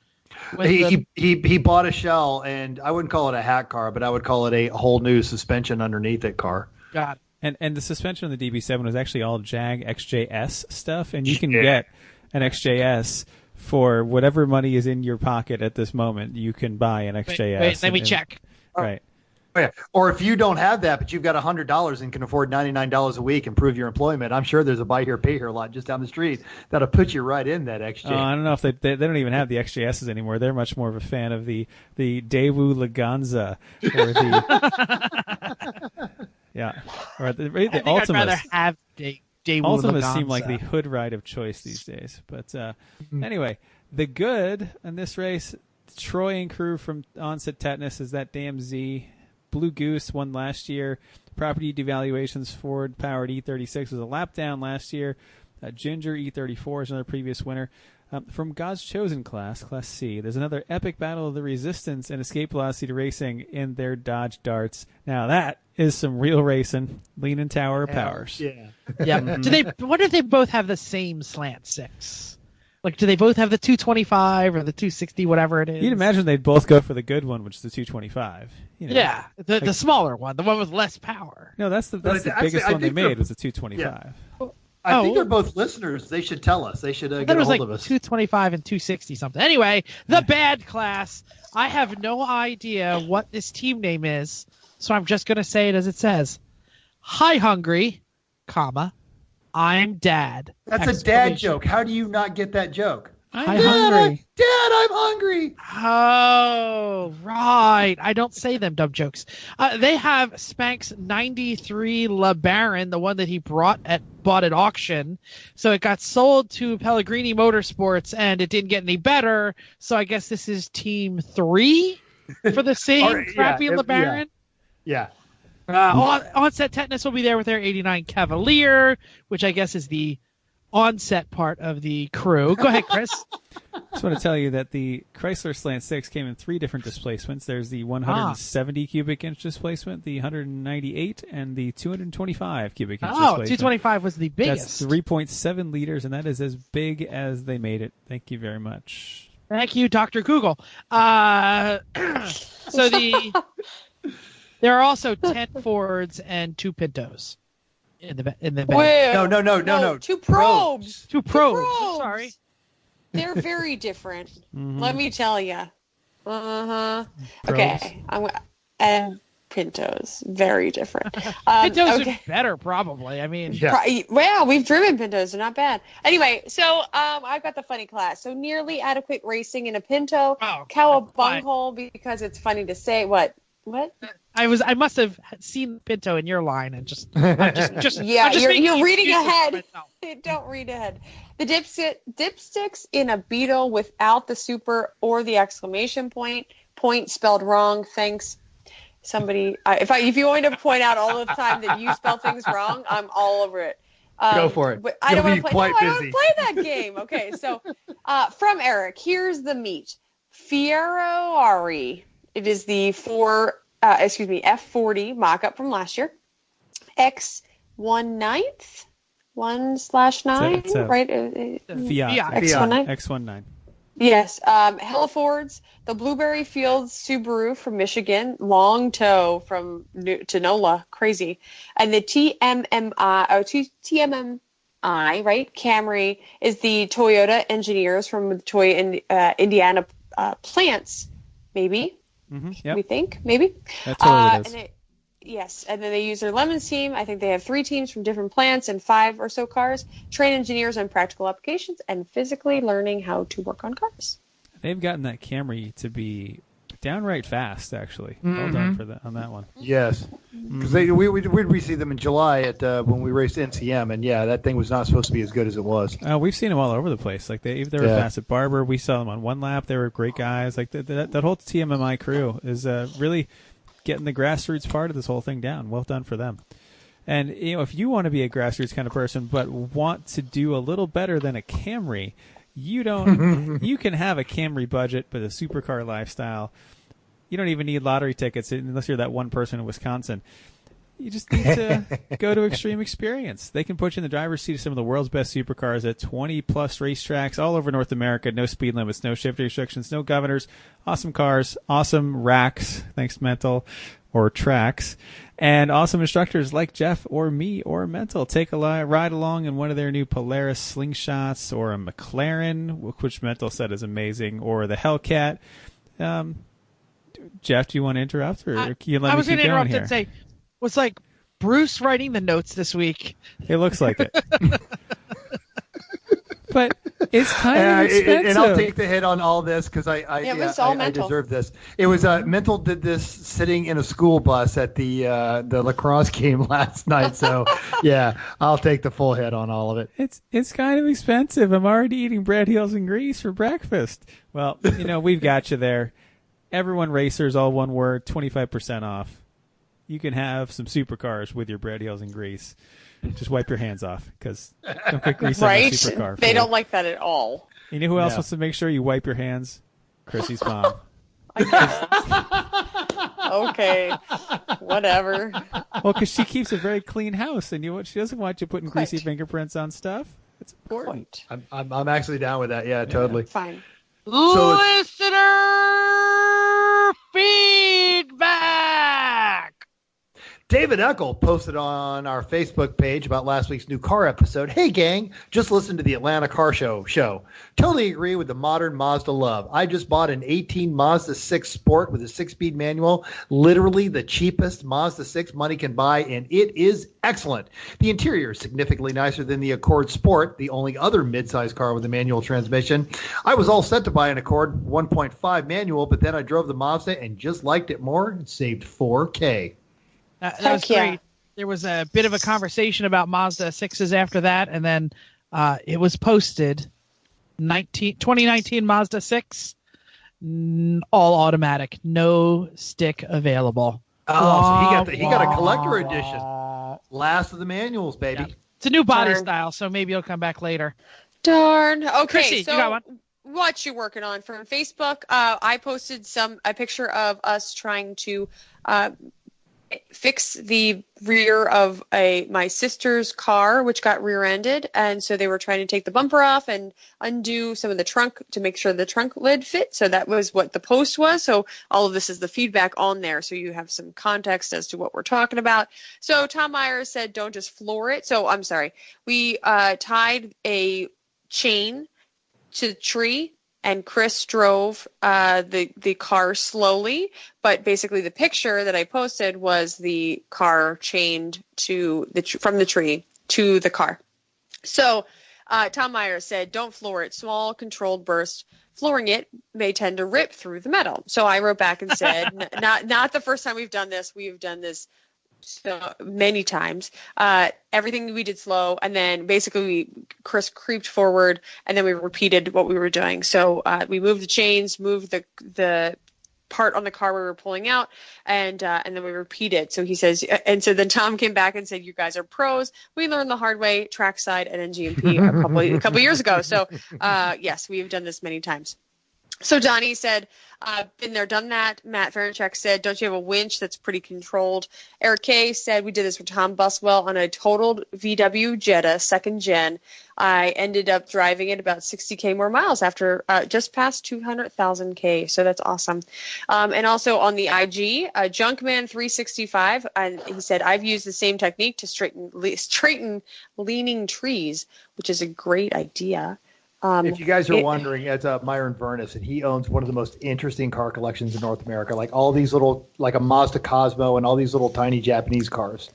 He bought a shell, and I wouldn't call it a hat car, but I would call it a whole new suspension underneath it car. Got it. And the suspension on the DB7 was actually all Jag XJS stuff, and you can get an XJS for whatever money is in your pocket at this moment. You can buy an XJS. Wait, let me check. Right. Oh, yeah. Or if you don't have that, but you've got $100 and can afford $99 a week and prove your employment, I'm sure there's a buy here, pay here lot just down the street that'll put you right in that XJ. I don't know if they don't even have the XJSs anymore. They're much more of a fan of the Daewoo Laganza or the or the Ultimas. I'd rather have Daewoo Ultimas Laganza. seem like the hood ride of choice these days. But anyway, the good in this race, Troy and crew from Onset Tetanus is that damn Z. Blue Goose won last year. Property Devaluations Ford-powered E36 was a lap down last year. Ginger E34 is another previous winner. From God's Chosen Class C, there's another epic battle of the Resistance and Escape Velocity Racing in their Dodge Darts. Now that is some real racing. Leaning Tower of Powers. Yeah. Yeah. What if they both have the same slant six? Do they both have the 225 or the 260, whatever it is? You'd imagine they'd both go for the good one, which is the 225. Yeah, the smaller one, the one with less power. No, that's the biggest one they made was the 225. Yeah. I think they're both listeners. They should tell us. They should get a hold of us. 225 and 260 something. Anyway, the bad class. I have no idea what this team name is, so I'm just going to say it as it says. Hi, Hungry, I'm Dad. That's a dad joke. How do you not get that joke? I'm hungry. Dad, I'm hungry. Oh, right. I don't say them dumb jokes. They have Spank's 93 LeBaron, the one that he bought at auction. So it got sold to Pellegrini Motorsports, and it didn't get any better. So I guess this is Team 3 for the same crappy LeBaron. Yeah. Onset Tetanus will be there with their 89 Cavalier, which I guess is the onset part of the crew. Go ahead, Chris. I just want to tell you that the Chrysler Slant 6 came in 3 different displacements. There's the 170 cubic inch displacement, the 198, and the 225 cubic inch displacement. 225 was the biggest. That's 3.7 liters, and that is as big as they made it. Thank you very much. Thank you, Dr. Google. So there are also 10 Fords and 2 Pintos in the bed. No. 2 probes. 2 probes. Sorry. They're very different. Mm-hmm. Let me tell you. Okay. And Pintos, very different. Pintos are better, probably. I mean, well, we've driven Pintos; they're not bad. Anyway, so I've got the funny class. So nearly adequate racing in a Pinto. Cowabunghole, because it's funny to say. What? I must have seen Pinto in your line and just you're reading ahead. Don't read ahead. The dipsticks in a Beetle without the super or the exclamation point spelled wrong. Thanks. Somebody, if you want me to point out all the time that you spell things wrong, I'm all over it. Go for it. But I don't want to play. I don't want to play that game. Okay, so from Eric, here's the meat. Ferrari. It is the F40 mock-up from last year. X19, 1/9, right? Fiat. X19. X19. Yes. Hellefords, the Blueberry Fields Subaru from Michigan, long tow from to NOLA, crazy. And the TMMI, right? Camry is the Toyota engineers from the Toyota Indiana plants, maybe. Mm-hmm. Yep. We think, maybe. That's what it is. Yes, and then they use their Lemons team. I think they have 3 teams from different plants and 5 or so cars. Train engineers on practical applications and physically learning how to work on cars. They've gotten that Camry to be downright fast, actually. Well done on that one. Yes, because we received them in July at when we raced NCM, and that thing was not supposed to be as good as it was. We've seen them all over the place. Like they were fast at Barber. We saw them on one lap. They were great guys. Like that whole TMMI crew is really getting the grassroots part of this whole thing down. Well done for them. And if you want to be a grassroots kind of person, but want to do a little better than a Camry, you can have a Camry budget, but a supercar lifestyle. You don't even need lottery tickets unless you're that one person in Wisconsin. You just need to go to Extreme Experience. They can put you in the driver's seat of some of the world's best supercars at 20-plus racetracks all over North America. No speed limits, no shift restrictions, no governors. Awesome cars, awesome racks, thanks Mental, or tracks, and awesome instructors like Jeff or me or Mental. Take a ride along in one of their new Polaris Slingshots or a McLaren, which Mental said is amazing, or the Hellcat. Jeff, do you want to interrupt, or can you let me keep going here? I was going to interrupt and say, was like Bruce writing the notes this week. It looks like it. But it's kind of expensive. And I'll take the hit on all this because I deserve this. It was Mental did this sitting in a school bus at the lacrosse game last night. So yeah, I'll take the full hit on all of it. It's kind of expensive. I'm already eating bread, heels, and grease for breakfast. Well, we've got you there. Everyone Racers, all one word, 25% off. You can have some supercars with your bread, heels, and grease. Just wipe your hands off, because don't get grease on a supercar. They don't like that at all. You know who else wants to make sure you wipe your hands? Chrissy's mom. Okay, whatever. Well, because she keeps a very clean house, and she doesn't want you putting greasy fingerprints on stuff. It's important. I'm actually down with that. Yeah, totally. Fine. So listener feedback. David Eckel posted on our Facebook page about last week's new car episode. Hey, gang, just listened to the Atlanta Car Show. Totally agree with the modern Mazda love. I just bought an 18 Mazda 6 Sport with a 6-speed manual, literally the cheapest Mazda 6 money can buy, and it is excellent. The interior is significantly nicer than the Accord Sport, the only other midsize car with a manual transmission. I was all set to buy an Accord 1.5 manual, but then I drove the Mazda and just liked it more and saved $4K. That was great. There was a bit of a conversation about Mazda 6s after that, and then it was posted 2019 Mazda 6, all automatic, no stick available. Oh, so he got a collector edition. Last of the manuals, baby. Yeah. It's a new body style, so maybe it'll come back later. Darn. Okay, Chrissy, so you got one? What you working on from Facebook? I posted a picture of us trying to fix the rear of my sister's car, which got rear-ended, and so they were trying to take the bumper off and undo some of the trunk to make sure the trunk lid fit. So that was what the post was. So all of this is the feedback on there, so you have some context as to what we're talking about. So Tom Myers said, don't just floor it. So I'm sorry, we tied a chain to the tree, and Chris drove the car slowly, but basically the picture that I posted was the car chained to from the tree to the car. So Tom Myers said, don't floor it. Small, controlled bursts. Flooring it may tend to rip through the metal. So I wrote back and said, not the first time we've done this. We've done this so many times. Everything we did slow, and then basically Chris creeped forward, and then we repeated what we were doing. So we moved the chains, moved the part on the car we were pulling out, and then we repeated. So he says, and so then Tom came back and said, you guys are pros. We learned the hard way trackside at NGMP a couple years ago. So yes, we've done this many times. So Donnie said, been there, done that. Matt Ferenchek said, don't you have a winch that's pretty controlled? Eric K said, we did this for Tom Buswell on a totaled VW Jetta 2nd gen. I ended up driving it about 60K more miles after just past 200,000 K. So that's awesome. And also on the IG, Junkman365, and he said, I've used the same technique to straighten leaning trees, which is a great idea. If you guys are wondering, it's Myron Vernus, and he owns one of the most interesting car collections in North America, like all these little, like a Mazda Cosmo and all these little tiny Japanese cars.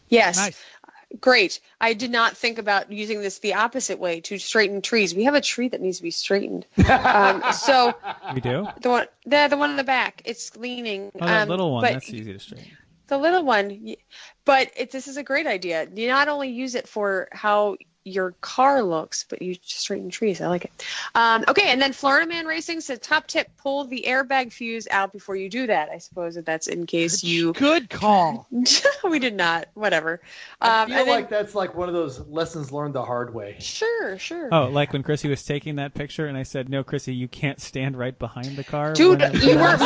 Yes. Nice. Great. I did not think about using this the opposite way to straighten trees. We have a tree that needs to be straightened. So we do? The one in the back. It's leaning. Oh, that little one. That's easy to straighten. The little one. But this is a great idea. You not only use it for how your car looks, but you just straighten trees. I like it. Okay, and then Florida Man Racing said, top tip, pull the airbag fuse out before you do that. I suppose that's in case you... Good call. We did not. Whatever. I feel like that's like one of those lessons learned the hard way. Sure. Oh, like when Chrissy was taking that picture and I said, no, Chrissy, you can't stand right behind the car. Dude, you were...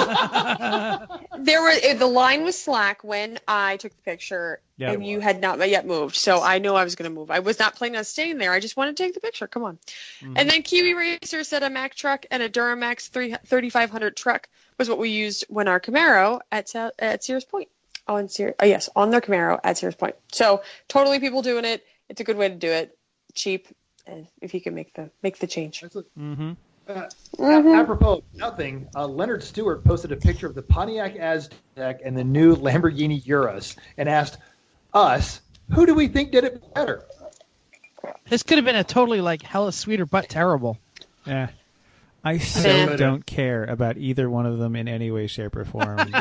The line was slack when I took the picture, and you had not yet moved. So I know I was going to move. I was not planning on staying there. I just wanted to take the picture. Come on. Mm-hmm. And then Kiwi Racer said a Mack truck and a Duramax 3500 truck was what we used when our Camaro at Sears Point. On their Camaro at Sears Point. So totally people doing it. It's a good way to do it. Cheap, and if you can make the change. Apropos of nothing, Leonard Stewart posted a picture of the Pontiac Aztek and the new Lamborghini Urus and asked us, who do we think did it better? This could have been a totally like hella sweeter but terrible. Yeah. I still don't care about either one of them in any way, shape, or form. And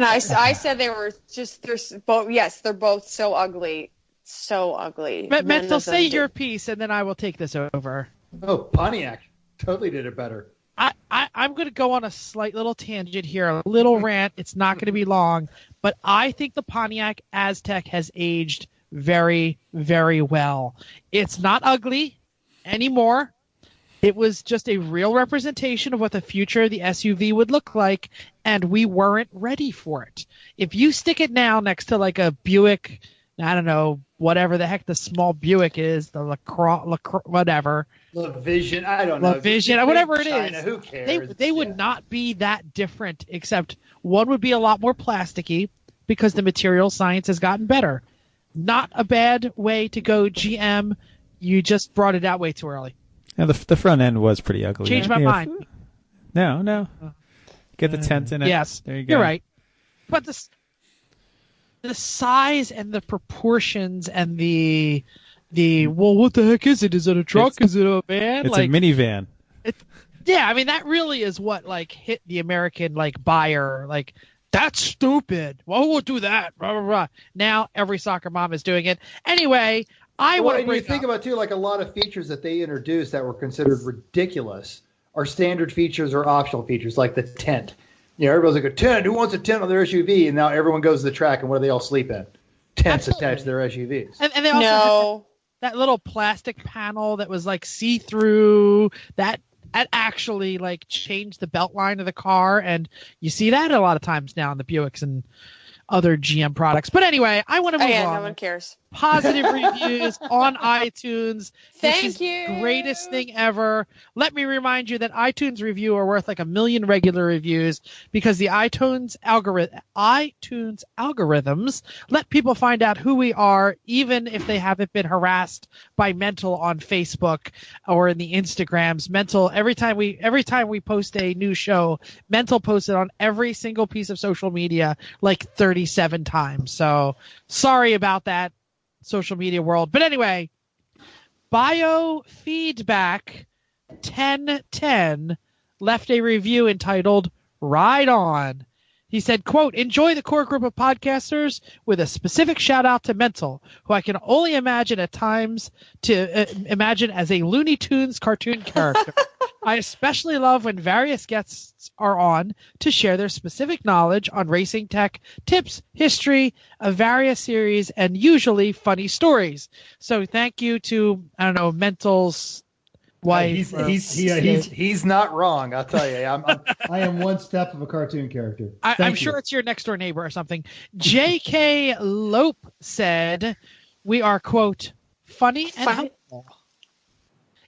I said they were just, they're both so ugly. So ugly. Mental, say your piece, and then I will take this over. Oh, Pontiac totally did it better. I'm going to go on a slight little tangent here, a little rant. It's not going to be long, but I think the Pontiac Aztek has aged very, very well. It's not ugly anymore. It was just a real representation of what the future of the SUV would look like, and we weren't ready for it. If you stick it now next to like a Buick, I don't know, whatever the heck the small Buick is, the whatever. LaVision, I don't know. LaVision, whatever it is. Who cares? They would not be that different, except one would be a lot more plasticky because the material science has gotten better. Not a bad way to go, GM. You just brought it out way too early. Yeah, the front end was pretty ugly. Changed my mind. No. Get the tent in it. Yes, there you go. You're right. But the size and the proportions and the what the heck is it? Is it a truck? Is it a van? It's a minivan. I mean that really is what like hit the American like buyer. Like that's stupid. Well, who would do that? Blah, blah, blah. Now every soccer mom is doing it. Anyway, you think about too, like a lot of features that they introduced that were considered ridiculous are standard features or optional features, like the tent. Everybody's like, a tent. Who wants a tent on their SUV? And now everyone goes to the track, and what do they all sleep in? Tents attached to their SUVs. And they also had that little plastic panel that was like see-through. That actually like changed the belt line of the car, and you see that a lot of times now in the Buicks and other GM products. But anyway, I want to move on. No one cares. Positive reviews on iTunes. Thank you. Greatest thing ever. Let me remind you that iTunes review are worth like 1 million regular reviews because the iTunes algorithms let people find out who we are, even if they haven't been harassed by Mental on Facebook or in the Instagrams. Mental, every time we post a new show, Mental posts it on every single piece of social media like 37 times. So sorry about that, social media world. But anyway, Biofeedback 1010 left a review entitled Ride On. He said, quote, enjoy the core group of podcasters with a specific shout out to Mental, who I can only imagine at times to imagine as a Looney Tunes cartoon character. I especially love when various guests are on to share their specific knowledge on racing tech, tips, history, of various series, and usually funny stories. So thank you to, Mental's wife. He's not wrong. I'll tell you. I am one step of a cartoon character. I'm sure it's your next door neighbor or something. J.K. Lope said, we are, quote, funny and helpful.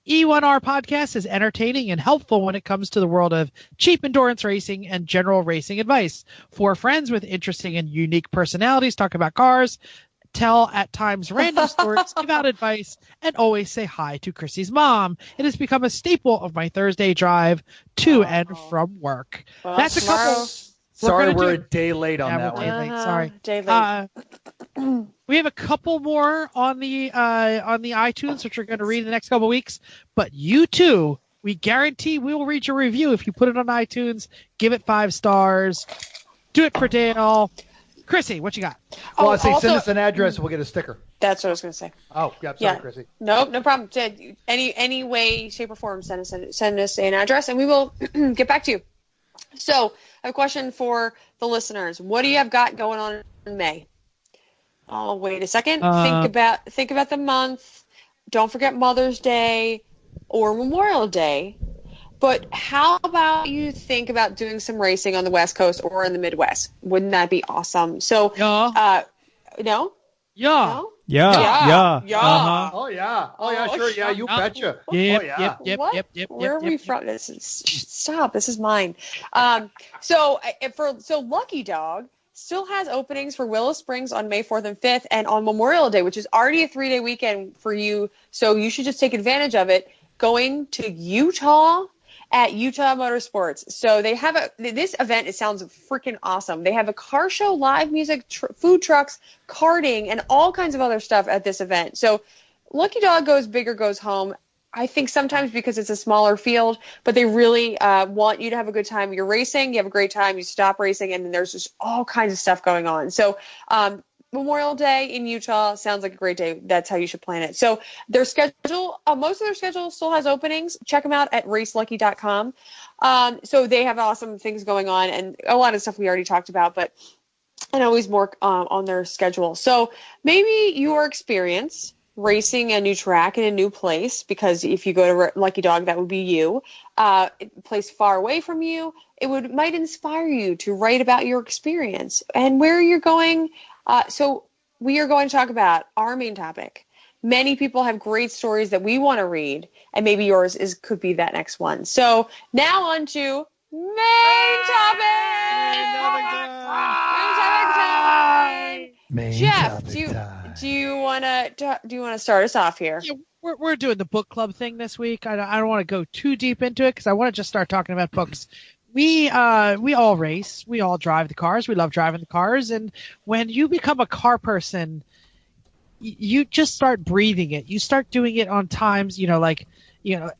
E1R podcast is entertaining and helpful when it comes to the world of cheap endurance racing and general racing advice. 4 friends with interesting and unique personalities talk about cars, tell at times random stories, give out advice, and always say hi to Chrissy's mom. It has become a staple of my Thursday drive to and from work. Well, that's a couple. Sorry, we're a day late on that one. Sorry. Day late. We have a couple more on the iTunes, which we're going to read in the next couple of weeks. But you too, we guarantee we will read your review if you put it on iTunes. Give it 5 stars. Do it for Dale. Chrissy, what you got? Well, I say send us an address and we'll get a sticker. That's what I was going to say. Oh, yeah, sorry, Chrissy. No problem. Any way, shape, or form, send us an address, and we will get back to you. So, I have a question for the listeners. What do you have got going on in May? Oh, wait a second. Think about the month. Don't forget Mother's Day or Memorial Day. But how about you think about doing some racing on the West Coast or in the Midwest? Wouldn't that be awesome? So, no? Yeah. No? Yeah. Uh-huh. Oh, yeah, sure. Yeah, you betcha. Yep. Where are we from? Stop. This is mine. So Lucky Dog still has openings for Willow Springs on May 4th and 5th, and on Memorial Day, which is already a 3-day weekend for you. So you should just take advantage of it. Going to Utah at Utah Motorsports. So they have this event, it sounds freaking awesome. They have a car show, live music, food trucks, karting, and all kinds of other stuff at this event. So Lucky Dog goes big or goes home. I think sometimes because it's a smaller field, but they really want you to have a good time. You're racing, you have a great time, you stop racing, and then there's just all kinds of stuff going on. So Memorial Day in Utah sounds like a great day. That's how you should plan it. So their schedule, most of their schedule still has openings. Check them out at racelucky.com. So they have awesome things going on and a lot of stuff we already talked about, and always more on their schedule. So maybe your experience racing a new track in a new place, because if you go to Lucky Dog, that would be you, a place far away from you, might inspire you to write about your experience and where you're going. So we are going to talk about our main topic. Many people have great stories that we want to read, and maybe yours could be that next one. So now on to main topic. Jeff, do you want to start us off here? Yeah, we're doing the book club thing this week. I don't want to go too deep into it because I want to just start talking about books. We all race. We all drive the cars. We love driving the cars. And when you become a car person, you just start breathing it. You start doing it on times,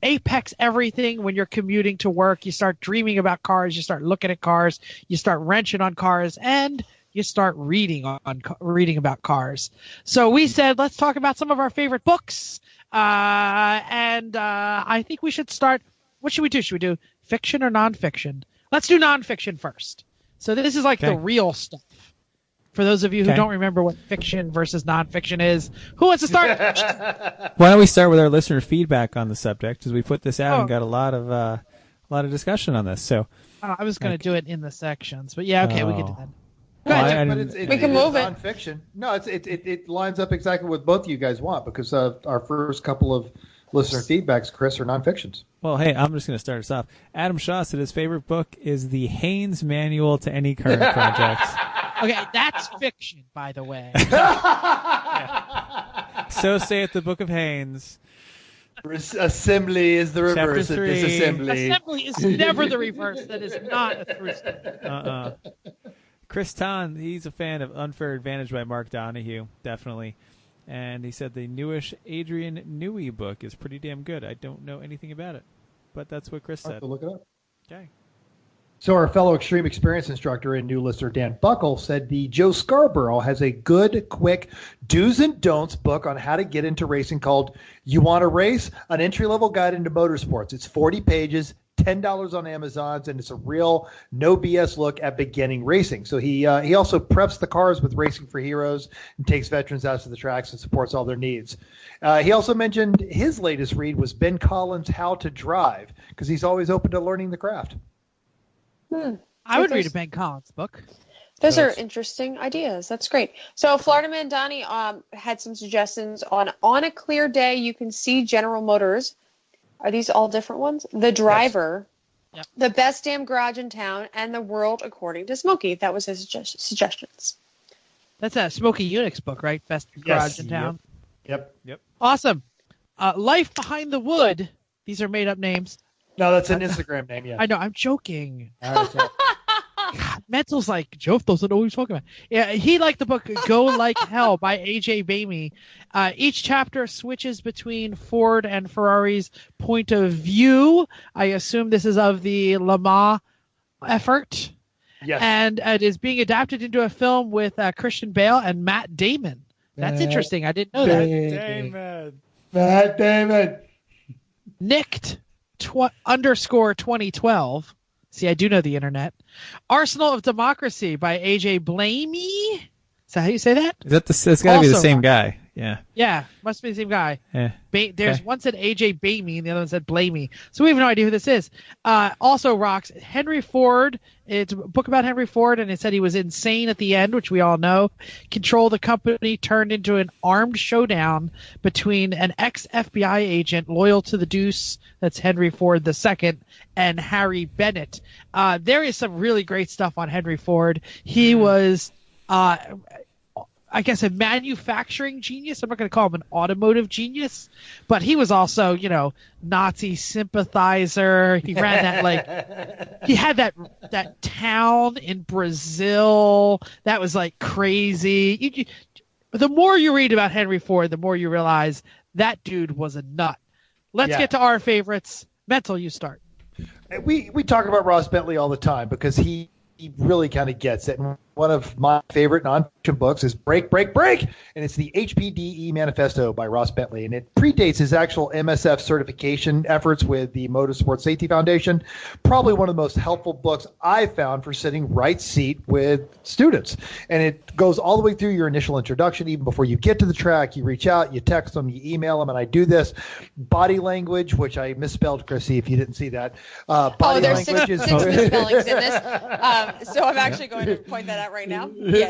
apex everything when you're commuting to work. You start dreaming about cars. You start looking at cars. You start wrenching on cars, and you start reading about cars. So we said, let's talk about some of our favorite books. And I think we should start. What should we do? Should we do fiction or nonfiction? Let's do nonfiction first. So this is like the real stuff. For those of you who don't remember what fiction versus nonfiction is, who wants to start? Why don't we start with our listener feedback on the subject, as we put this out and got a lot of discussion on this. So I was going to do it in the sections, but we can do that. We can move it. Nonfiction. No, it lines up exactly what both of you guys want, because our first couple of listener feedbacks, Chris, are nonfictions. Well, hey, I'm just going to start us off. Adam Shaw said his favorite book is the Haynes Manual to Any Current Project. Okay, that's fiction, by the way. So saith the Book of Haynes. Assembly is the reverse of disassembly. Assembly is never the reverse. That is not a true statement. Chris Ton, he's a fan of Unfair Advantage by Mark Donahue, definitely. And he said the newish Adrian Newey book is pretty damn good. I don't know anything about it, but that's what Chris said. I'll have to look it up. Okay. So our fellow extreme experience instructor and new listener Dan Buckle said the Joe Scarborough has a good, quick do's and don'ts book on how to get into racing called You Want to Race? An Entry-Level Guide into Motorsports. It's 40 pages, $10 on Amazon, and it's a real no BS look at beginning racing. So he also preps the cars with Racing for Heroes and takes veterans out to the tracks and supports all their needs. He also mentioned his latest read was Ben Collins' How to Drive, because he's always open to learning the craft. I would read a Ben Collins book. Those are interesting ideas. That's great. So Florida Man Donnie had some suggestions on a clear day you can see General Motors. Are these all different ones? The Driver, Yep. The Best Damn Garage in Town, and The World According to Smokey. That was his suggestions. That's a Smokey Unix book, right? Best Garage in Town. Yep. Awesome. Life Behind the Wood. These are made-up names. No, that's an Instagram name, yeah. I know. I'm joking. All right, so. God, Mental's like, Joe doesn't know what he's talking about. Yeah, he liked the book Go Like Hell by A.J. Bamey. Each chapter switches between Ford and Ferrari's point of view. I assume this is of the Le Mans effort. Yes. And it is being adapted into a film with Christian Bale and Matt Damon. That's interesting. I didn't know that. Matt Damon. Nicked _ 2012. See, I do know the internet. Arsenal of Democracy by A.J. Blamey. Is that how you say that? Is that it's got to be the same guy. Yeah. Yeah, must be the same guy. Yeah. There's one said A.J. Blamey and the other one said Blamey. So we have no idea who this is. Also rocks Henry Ford. It's a book about Henry Ford, and it said he was insane at the end, which we all know. Control the company turned into an armed showdown between an ex-FBI agent loyal to the Deuce, that's Henry Ford II, and Harry Bennett. There is some really great stuff on Henry Ford. He was... I guess a manufacturing genius. I'm not going to call him an automotive genius, but he was also, Nazi sympathizer. He ran that he had that town in Brazil that was like crazy. The more you read about Henry Ford, the more you realize that dude was a nut. Let's get to our favorites. Mental, you start. We talk about Ross Bentley all the time because he really kind of gets it. And one of my favorite nonfiction books is Break, Break, Break, and it's the HPDE Manifesto by Ross Bentley, and it predates his actual MSF certification efforts with the Motorsport Safety Foundation. Probably one of the most helpful books I've found for sitting right seat with students, and it goes all the way through your initial introduction. Even before you get to the track, you reach out, you text them, you email them, and I do this. Body language, which I misspelled, Chrissy, if you didn't see that. There's six misspellings in this, so I'm actually going to point that out right now. Yes.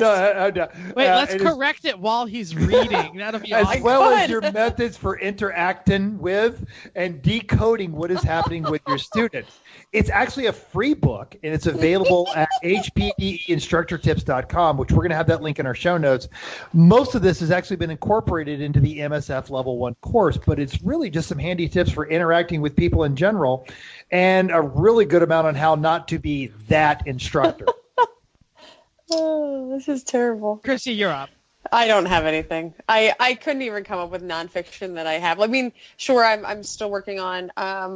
Wait, let's correct it while he's reading. That'll be as awesome. well as your methods for interacting with and decoding what is happening with your students. It's actually a free book, and it's available at hpdeinstructortips.com, which we're going to have that link in our show notes. Most of this has actually been incorporated into the MSF Level 1 course, but it's really just some handy tips for interacting with people in general and a really good amount on how not to be that instructor. Oh, this is terrible. Chrissy, you're up. I don't have anything. I couldn't even come up with nonfiction that I have. I mean, sure, I'm still working on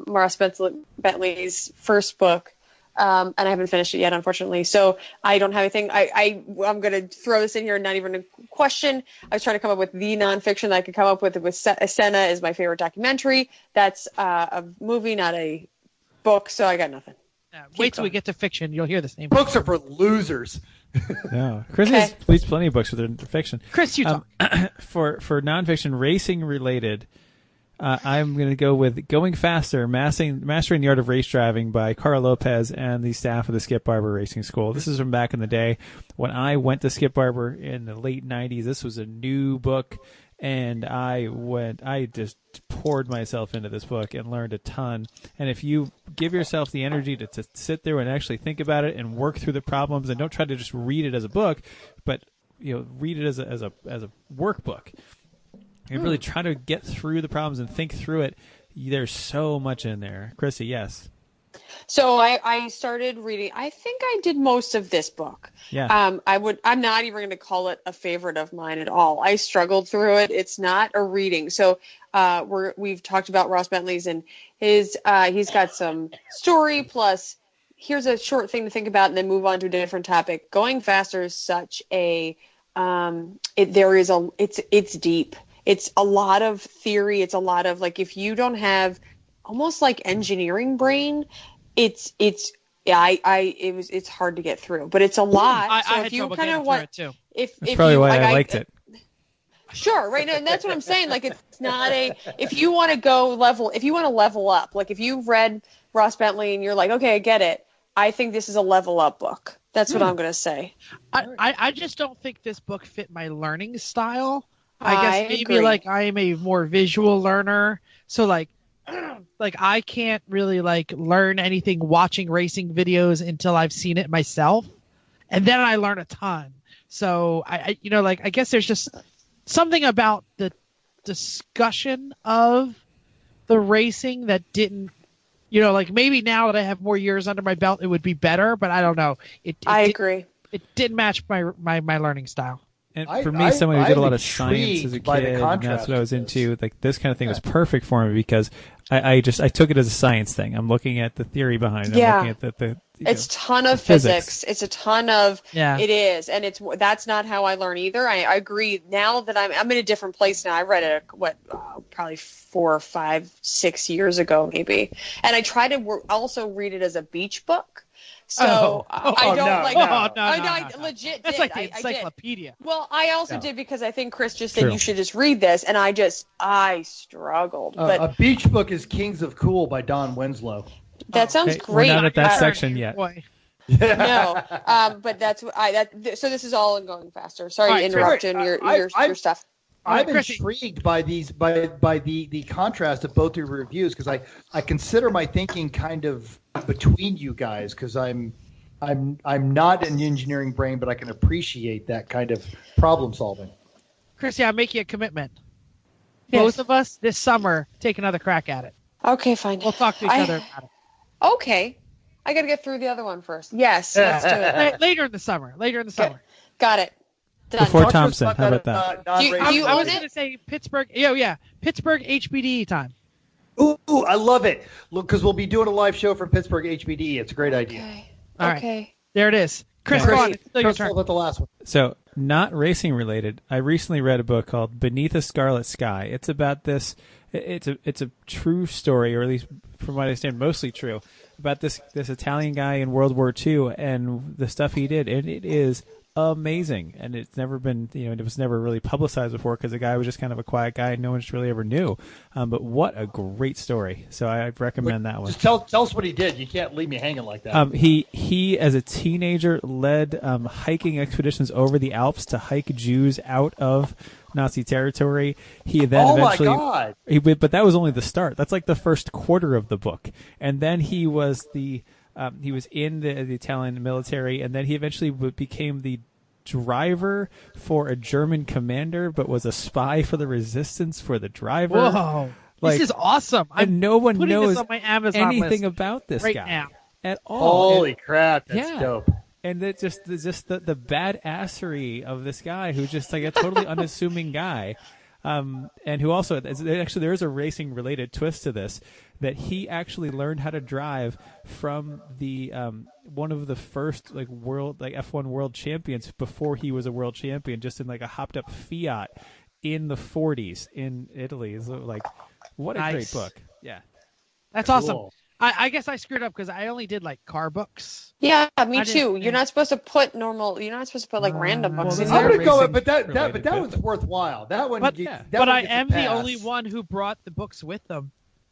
Ross Bentley's first book, and I haven't finished it yet, unfortunately. So I don't have anything. I'm going to throw this in here, not even a question. I was trying to come up with the nonfiction that I could come up with. Senna is my favorite documentary. That's a movie, not a book, so I got nothing. Wait till we get to fiction. You'll hear the same. Books are for losers. No, Chris has released plenty of books for their fiction. Chris, you talk. For nonfiction racing related, I'm going to go with Going Faster, Mastering the Art of Race Driving by Carl Lopez and the staff of the Skip Barber Racing School. This is from back in the day when I went to Skip Barber in the late 90s. This was a new book, and I just poured myself into this book and learned a ton. And if you give yourself the energy to sit there and actually think about it and work through the problems, and don't try to just read it as a book, but read it as a workbook, and really try to get through the problems and think through it. There's so much in there. Chrissy, yes. So I started reading. I think I did most of this book. Yeah. I'm not even going to call it a favorite of mine at all. I struggled through it. It's not a reading. So we've talked about Ross Bentley's, and his he's got some story plus here's a short thing to think about and then move on to a different topic. Going Faster is such a it's deep. It's a lot of theory. It's a lot of if you don't have almost like engineering brain, it's hard to get through, but it's a lot. I had trouble getting through it too. That's probably why I liked it. Sure, right now, and that's what I'm saying. It's not if you want to level up, if you've read Ross Bentley and you're like, okay, I get it. I think this is a level up book. That's what I'm going to say. I just don't think this book fit my learning style. I guess maybe agree. I am a more visual learner, so I can't really learn anything watching racing videos until I've seen it myself, and then I learn a ton. So I guess there's just something about the discussion of the racing that didn't, maybe now that I have more years under my belt, it would be better, but I don't know. I agree. It didn't match my learning style. And for me, someone who did a lot of science as a kid, and that's what I was into, this kind of thing was perfect for me because I took it as a science thing. I'm looking at the theory behind it. I'm looking at It's a ton of physics. It's a ton of it is, and that's not how I learn either. I agree. Now that I'm in a different place now. I read it probably 4, 5, 6 years ago maybe, and I try to also read it as a beach book. So I legit that's did. like the encyclopedia. Well, I also did because I think Chris just said you should just read this, and I struggled. But a beach book is Kings of Cool by Don Winslow. That sounds great. We're not at that section yet. No, but that's so this is all going faster. Sorry to interrupt your stuff. I'm intrigued by the contrast of both your reviews because I consider my thinking kind of between you guys because I'm not an engineering brain, but I can appreciate that kind of problem solving. Chrissy, I'll make you a commitment. Yes. Both of us this summer take another crack at it. Okay, fine. We'll talk to each other about it. Okay. I got to get through the other one first. Yes, let's do it. Later in the summer. Got it. Done. Before Thompson, how about that? I was going to say Pittsburgh. Pittsburgh HBDE time. Ooh, I love it. Look, because we'll be doing a live show from Pittsburgh HBDE. It's a great idea. Okay. All right. There it is. Chris, go on. Chris, with the last one. So, not racing related. I recently read a book called Beneath a Scarlet Sky. It's about this. It's a true story, or at least from what I understand, mostly true, about this Italian guy in World War II and the stuff he did, and it is amazing. And it's never been, it was never really publicized before because the guy was just kind of a quiet guy and no one just really ever knew. But what a great story! So I recommend that one. Just tell us what he did. You can't leave me hanging like that. He as a teenager led hiking expeditions over the Alps to hike Jews out of Nazi territory. He then eventually, my God. But that was only the start. That's like the first quarter of the book, and then he was he was in the Italian military, and then he eventually became the driver for a German commander, but was a spy for the resistance for the driver. Whoa, this is awesome! And no one knows on my Amazon anything about this right guy now. at all. Holy crap, that's dope. And it's just the badassery of this guy who's just like a totally unassuming guy. And who also actually there is a racing related twist to this, that he actually learned how to drive from the one of the first world F1 world champions before he was a world champion, just in a hopped up Fiat in the 40s in Italy. So what a great book. Yeah. That's awesome. I guess I screwed up because I only did car books. Yeah, me too. You're not supposed to put normal. You're not supposed to put random books in I'm there. gonna go, but that one's worthwhile. That one. But I am the only one who brought the books with them.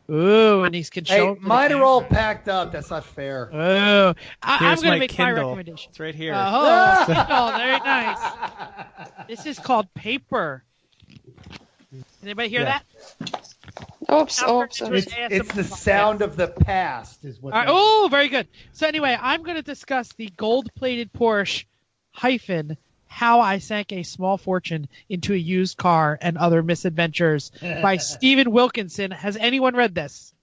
Ooh, and these can show. Hey, mine are all packed up. That's not fair. Oh, I'm going to make Kindle. my recommendation. It's right here. Kindle, very nice. This is called paper. Anybody hear that? Oops. It's the sound of the past. Is what. Oh, very good. So anyway, I'm going to discuss the gold-plated Porsche - How I Sank a Small Fortune into a Used Car and Other Misadventures by Stephen Wilkinson. Has anyone read this?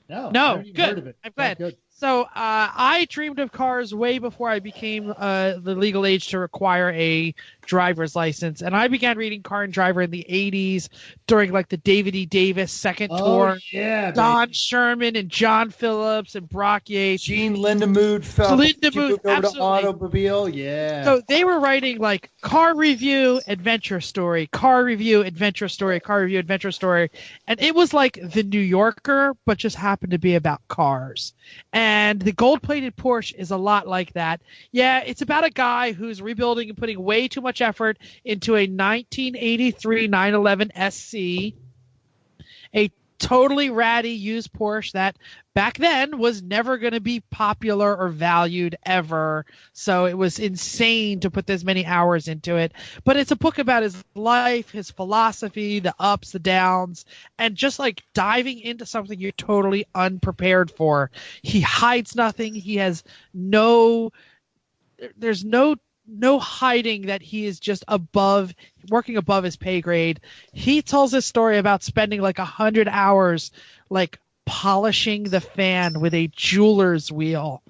No. Good. Heard of it. I'm glad. Good. So I dreamed of cars way before I became the legal age to require a driver's license. And I began reading Car and Driver in the 80s during the David E. Davis second tour. Yeah, Don Sherman and John Phillips and Brock Yates. Gene Lindemuth fell over absolutely. to Automobile. Yeah. So they were writing car review, adventure story, car review, adventure story, car review, adventure story. And it was like The New Yorker, but just happened to be about cars. And the gold-plated Porsche is a lot like that. Yeah, it's about a guy who's rebuilding and putting way too much effort into a 1983 911 SC, a totally ratty used Porsche that back then was never going to be popular or valued ever. So it was insane to put this many hours into it. But it's a book about his life, his philosophy, the ups, the downs, and just diving into something you're totally unprepared for. He hides nothing. He has there's no hiding that he is just working above his pay grade. He tells this story about spending 100 hours polishing the fan with a jeweler's wheel,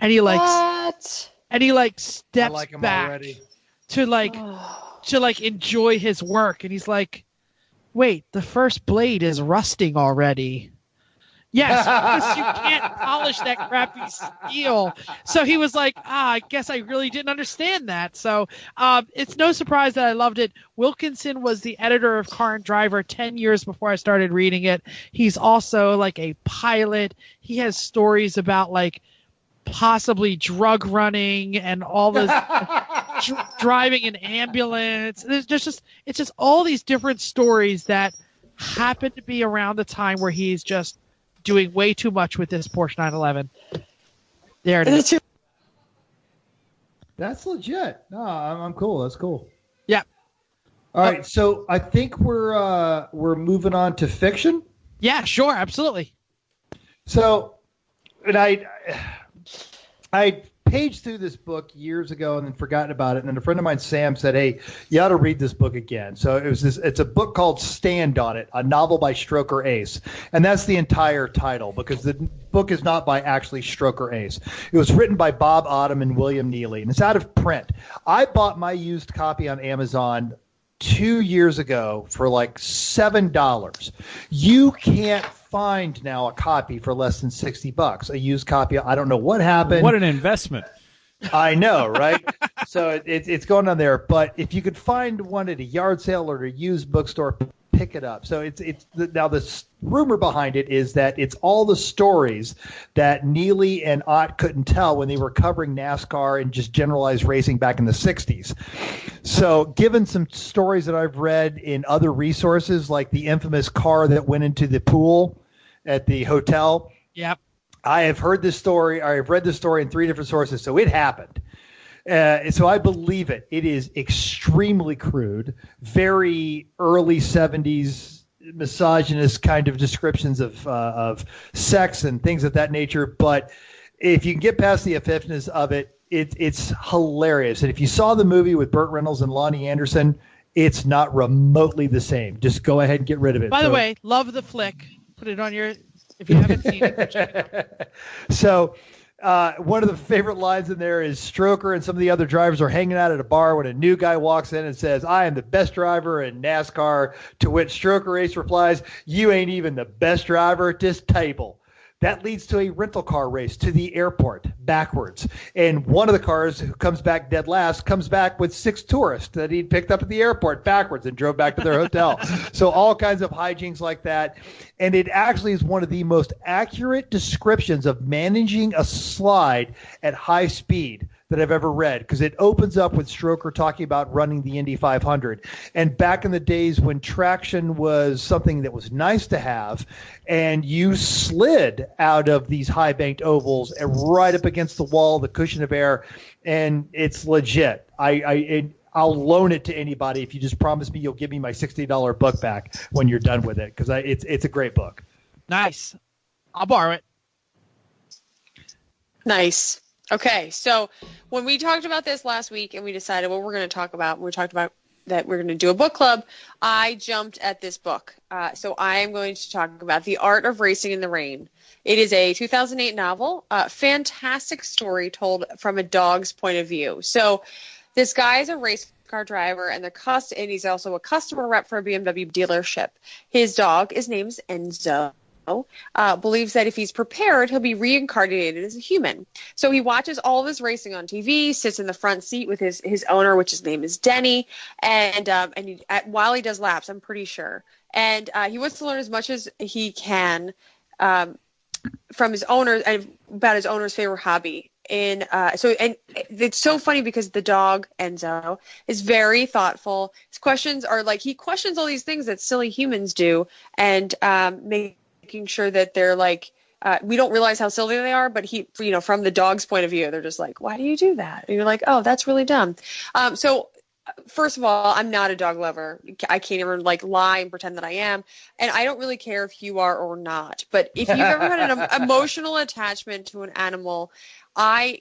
and he steps back already. to enjoy his work, and he's like, wait, the first blade is rusting already. Yes, because you can't polish that crappy steel. So he was like, I guess I really didn't understand that. So it's no surprise that I loved it. Wilkinson was the editor of Car and Driver 10 years before I started reading it. He's also like a pilot. He has stories about like possibly drug running and all this driving an ambulance. It's just all these different stories that happen to be around the time where he's just doing way too much with this Porsche 911. There it is. That's legit. No, I'm cool. That's cool. Yeah. All right, so I think we're moving on to fiction. Yeah, sure, absolutely. So, and I paged through this book years ago and then forgotten about it. And then a friend of mine, Sam, said, "Hey, you ought to read this book again." So it's a book called Stand on It, a novel by Stroker Ace. And that's the entire title because the book is not by actually Stroker Ace. It was written by Bob Autumn and William Neely, and it's out of print. I bought my used copy on Amazon 2 years ago for like $7. You can't find now a copy for less than $60. A used copy. I don't know what happened. What an investment. I know, right? So it's going on there. But if you could find one at a yard sale or a used bookstore, pick it up. So now the rumor behind it is that it's all the stories that Neely and Ott couldn't tell when they were covering NASCAR and just generalized racing back in the 60s. So given some stories that I've read in other resources, like the infamous car that went into the pool at the hotel. Yep. I have heard this story. I have read this story in 3 different sources. So it happened. So I believe it. It is extremely crude, very early 70s misogynist kind of descriptions of sex and things of that nature. But if you can get past the offensiveness of it, it's hilarious. And if you saw the movie with Burt Reynolds and Lonnie Anderson, it's not remotely the same. Just go ahead and get rid of it. By the way, love the flick. Put it on your, if you haven't seen it, check it out. So one of the favorite lines in there is Stroker and some of the other drivers are hanging out at a bar when a new guy walks in and says, "I am the best driver in NASCAR," to which Stroker Ace replies, "You ain't even the best driver at this table." That leads to a rental car race to the airport backwards. And one of the cars who comes back dead last comes back with 6 tourists that he'd picked up at the airport backwards and drove back to their hotel. So all kinds of hijinks like that. And it actually is one of the most accurate descriptions of managing a slide at high speed that I've ever read, because it opens up with Stroker talking about running the Indy 500. And back in the days when traction was something that was nice to have, and you slid out of these high banked ovals and right up against the wall, the cushion of air, and it's legit. I'll loan it to anybody if you just promise me you'll give me my $60 book back when you're done with it, because it's a great book. Nice. I'll borrow it. Nice. Okay, so when we talked about this last week and we decided what we're going to talk about, we talked about that we're going to do a book club, I jumped at this book. So I am going to talk about The Art of Racing in the Rain. It is a 2008 novel, fantastic story told from a dog's point of view. So this guy is a race car driver, and he's also a customer rep for a BMW dealership. His dog is named Enzo. Believes that if he's prepared, he'll be reincarnated as a human. So he watches all of his racing on TV, sits in the front seat with his owner, which his name is Denny, and while he does laps, I'm pretty sure. And he wants to learn as much as he can from his owner and about his owner's favorite hobby. And it's so funny because the dog Enzo is very thoughtful. His questions are like, he questions all these things that silly humans do, and making sure that they're like, we don't realize how silly they are, but from the dog's point of view, they're just like, why do you do that? And you're like, oh, that's really dumb. So first of all, I'm not a dog lover. I can't even lie and pretend that I am. And I don't really care if you are or not. But if you've ever had an emotional attachment to an animal,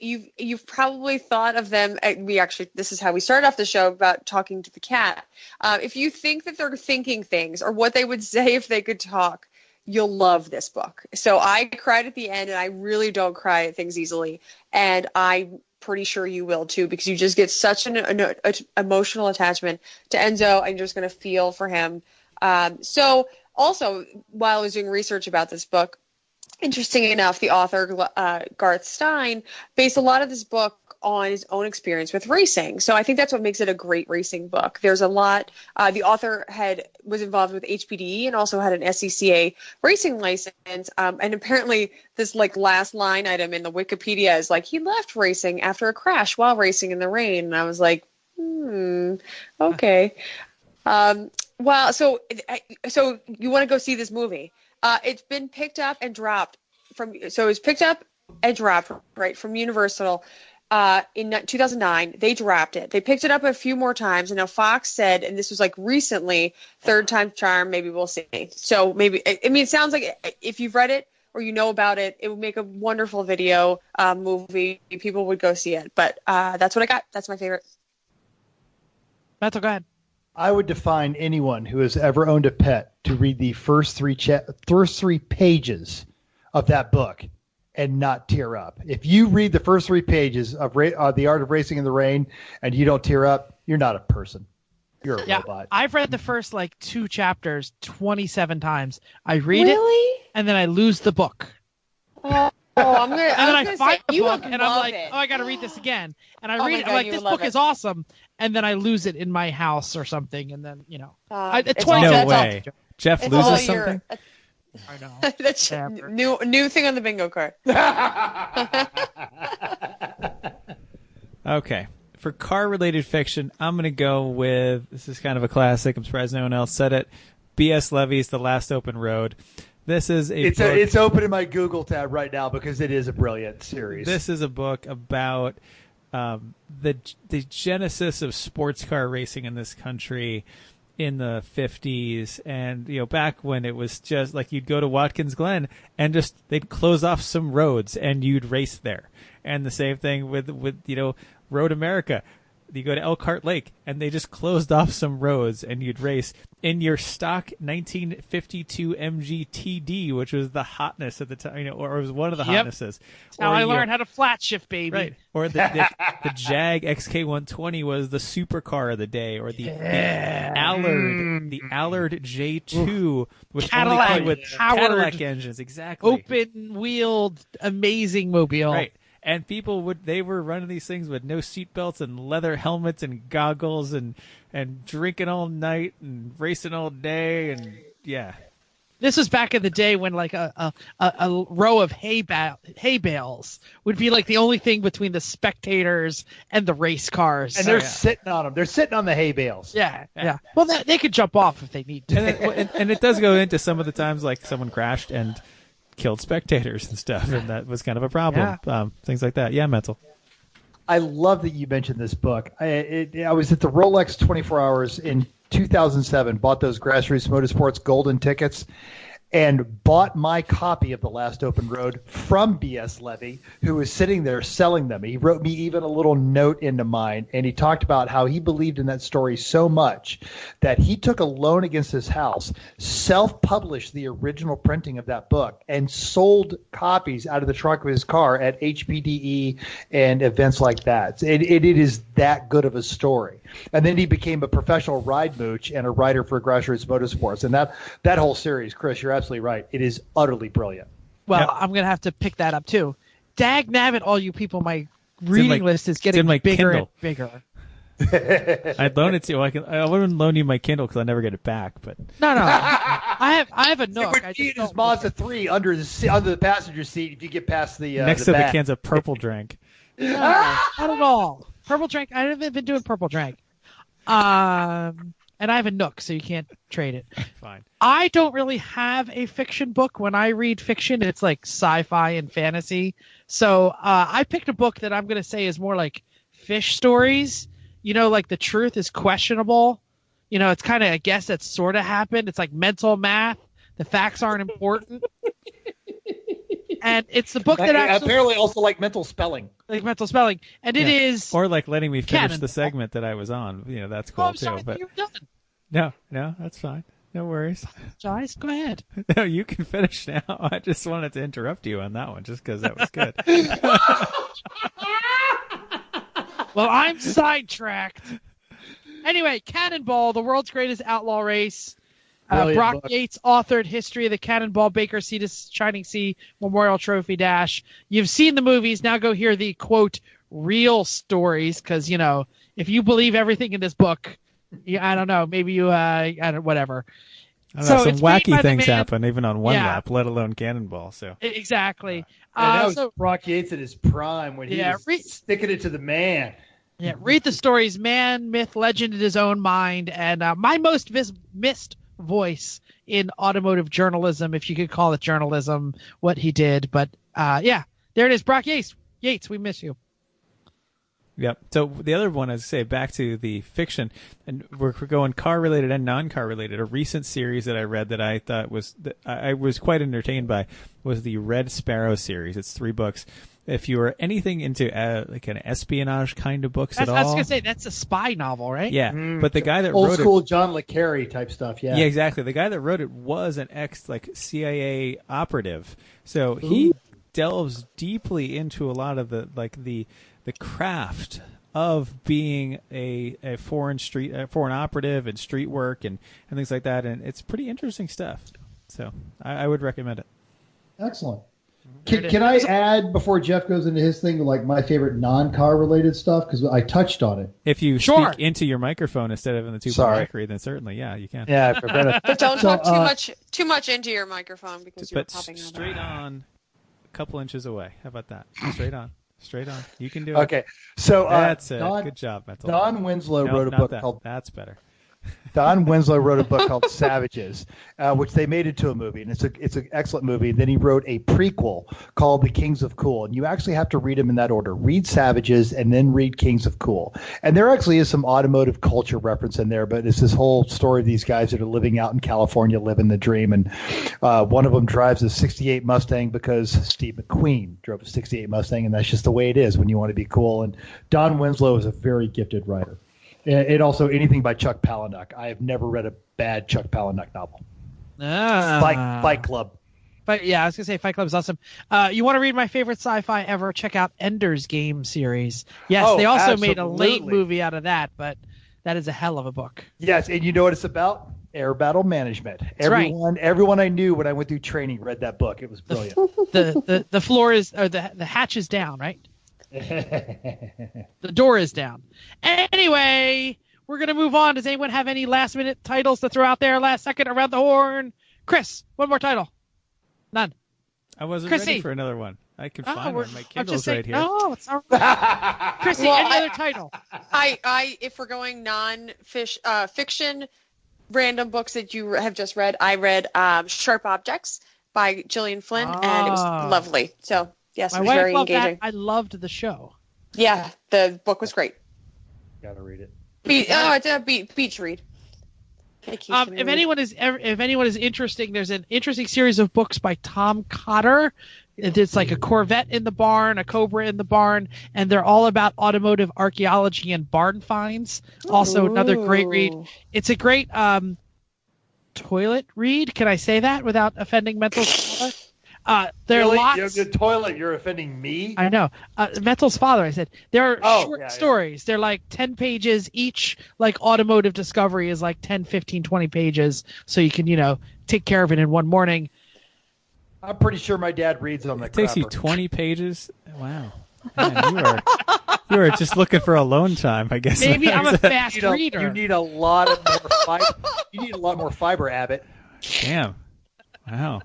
you've probably thought of them. This is how we started off the show about talking to the cat. If you think that they're thinking things or what they would say if they could talk, you'll love this book. So I cried at the end, and I really don't cry at things easily. And I'm pretty sure you will too, because you just get such an emotional attachment to Enzo, and you're just going to feel for him. So also, while I was doing research about this book, interesting enough, the author, Garth Stein, based a lot of this book on his own experience with racing. So I think that's what makes it a great racing book. There's a lot. The author was involved with HPDE and also had an SCCA racing license. And apparently this like last line item in the Wikipedia is like, he left racing after a crash while racing in the rain. And I was like, okay. Well, so you want to go see this movie? It's been picked up and dropped right from Universal. In 2009, they dropped it. They picked it up a few more times, and now Fox said, and this was like recently, third time charm, maybe we'll see. So maybe, it sounds like if you've read it or you know about it, it would make a wonderful video movie. People would go see it. But that's what I got. That's my favorite. Matt, go ahead. I would define anyone who has ever owned a pet to read the first three pages of that book and not tear up. If you read the first 3 pages of The Art of Racing in the Rain and you don't tear up, you're not a person. You're a robot. I've read the first 2 chapters 27 times. I read it and then I lose the book. I'm gonna. And then I find the book and I'm like, I got to read this again. And I read it. I'm like, this book is awesome. And then I lose it in my house or something. And then no way. Jeff loses something. I know. That's new thing on the bingo card. Okay. For car-related fiction, I'm going to go with, this is kind of a classic. I'm surprised no one else said it. B.S. Levy's The Last Open Road. This is it's open in my Google tab right now because it is a brilliant series. This is a book about the genesis of sports car racing in this country in the 50s, and back when it was just like you'd go to Watkins Glen and just they'd close off some roads and you'd race there. And the same thing with Road America. You go to Elkhart Lake and they just closed off some roads and you'd race in your stock 1952 MGTD, which was the hotness at the time, or it was one of the hotnesses. Now I learned how to flat shift, baby. Right. Or the Jag XK120 was the supercar of the day, or the Allard J2, which Cadillac, only came with Cadillac engines. Exactly. Open-wheeled, amazing mobile. Right. And people they were running these things with no seatbelts and leather helmets and goggles and drinking all night and racing all day and yeah. This was back in the day when a row of hay bales would be like the only thing between the spectators and the race cars. And they're sitting on them. They're sitting on the hay bales. Yeah. Well, they could jump off if they need to. And it does go into some of the times like someone crashed and killed spectators and stuff, and that was kind of a problem. Yeah. Things like that. Yeah, Mental. I love that you mentioned this book. I was at the Rolex 24 Hours in 2007, bought those Grassroots Motorsports golden tickets, and bought my copy of The Last Open Road from B.S. Levy, who was sitting there selling them. He wrote me even a little note into mine, and he talked about how he believed in that story so much that he took a loan against his house, self-published the original printing of that book, and sold copies out of the trunk of his car at HPDE and events like that. It is that good of a story. And then he became a professional ride mooch and a writer for Grassroots Motorsports. And that whole series, Chris, you're absolutely right. It is utterly brilliant. Well, I'm going to have to pick that up too. Dag nabbit, all you people, my reading list is getting bigger and bigger. I'd loan it to you. I wouldn't loan you my Kindle because I never get it back. But no. I have a Nook. It would be in his Mazda 3 under the passenger seat if you get past the next to the cans of Purple Drink. No, not at all. Purple Drink. I haven't been doing Purple Drink. And I have a Nook, so you can't trade it. Fine. I don't really have a fiction book. When I read fiction, it's like sci-fi and fantasy. So I picked a book that I'm going to say is more like fish stories. Like the truth is questionable. It's kind of a guess that sort of happened. It's like mental math. The facts aren't important. And it's the book that actually... Apparently also like mental spelling. And it is... Or like letting me finish canon. The segment that I was on. That's cool I'm too. sorry, But you're done. No, that's fine. No worries. Guys, go ahead. No, you can finish now. I just wanted to interrupt you on that one just because that was good. Well, I'm sidetracked. Anyway, Cannonball, the world's greatest outlaw race. Brock book. Yates authored History of the Cannonball Baker Sea to Shining Sea Memorial Trophy Dash. You've seen the movies. Now go hear the, quote, real stories, because, you know, if you believe everything in this book, I don't know, maybe you, whatever. Some wacky things happen even on one lap, let alone Cannonball. So exactly. That was Brock Yates at his prime when he was sticking it to the man. Yeah, read the stories, man, myth, legend in his own mind, and my most missed voice in automotive journalism, if you could call it journalism, what he did. But there it is, Brock Yates. Yates, we miss you. Yep. So the other one, as I say, back to the fiction, and we're going car-related and non-car-related. A recent series that I read that I thought I was quite entertained by was the Red Sparrow series. It's 3 books. If you are anything into like an espionage kind of books at all, I was gonna say that's a spy novel, right? Yeah, but the guy that old wrote school John le Carre type stuff. Yeah, exactly. The guy that wrote it was an CIA operative, so he delves deeply into a lot of the craft of being a foreign operative and street work and things like that, and it's pretty interesting stuff. So I would recommend it. Excellent. Can I add, before Jeff goes into his thing, like my favorite non-car related stuff, because I touched on it. If you speak into your microphone instead of in the two-part microphone, then certainly, you can. Yeah, but don't talk too much into your microphone because you're popping out. Straight on, a couple inches away. How about that? Straight on. You can do it. Okay, so that's it. Good job, Mental. Don Winslow wrote a book called. That's better. Don Winslow wrote a book called Savages, which they made into a movie, and it's an excellent movie. And then he wrote a prequel called The Kings of Cool, and you actually have to read them in that order. Read Savages and then read Kings of Cool. And there actually is some automotive culture reference in there, but it's this whole story of these guys that are living out in California, living the dream. And one of them drives a 68 Mustang because Steve McQueen drove a 68 Mustang, and that's just the way it is when you want to be cool. And Don Winslow is a very gifted writer. And also anything by Chuck Palahniuk. I have never read a bad Chuck Palahniuk novel. Fight Club. But yeah, I was gonna say Fight Club is awesome. You want to read my favorite sci-fi ever? Check out Ender's Game series. Yes, they also made a late movie out of that, but that is a hell of a book. Yes, and you know what it's about? Air battle management. Everyone I knew when I went through training read that book. It was brilliant. The floor is, or the hatch is down, right? The door is down. Anyway, we're going to move on. Does anyone have any last-minute titles to throw out there last second around the horn? Chris, one more title. None. I wasn't ready for another one. I can find one. My Kindle's right here. No, it's all right. Chrissy, any other title? If we're going non-fiction, random books that you have just read, I read Sharp Objects by Gillian Flynn, and it was lovely. So... Yes, it was very engaging. I loved the show. Yeah, the book was great. Gotta read it. It's a beach read. If anyone is interested, there's an interesting series of books by Tom Cotter. It's like a Corvette in the barn, a Cobra in the barn, and they're all about automotive archaeology and barn finds. Also, another great read. It's a great toilet read. Can I say that without offending mental? There are lots. The toilet. You're offending me. I know. Mental's father. I said there are short stories. They're like 10 pages each. Like automotive discovery is like 10, 15, 20 pages. So you can take care of it in one morning. I'm pretty sure my dad reads on the. It takes you 20 pages. Wow. Man, you are just looking for alone time, I guess. Maybe I'm a fast reader. You need a lot of more fiber. You need a lot more fiber, Abbott. Damn. Wow.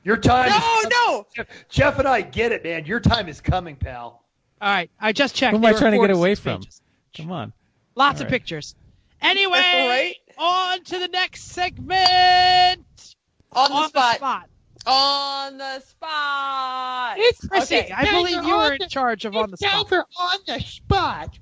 Your time No! Jeff and I get it, man. Your time is coming, pal. All right. I just checked. Who am I trying to get away from? Come on. Lots of pictures. Anyway, on to the next segment. On the spot. On the spot. It's Chrissy. Okay. I believe you were in charge of On the Spot. On the spot.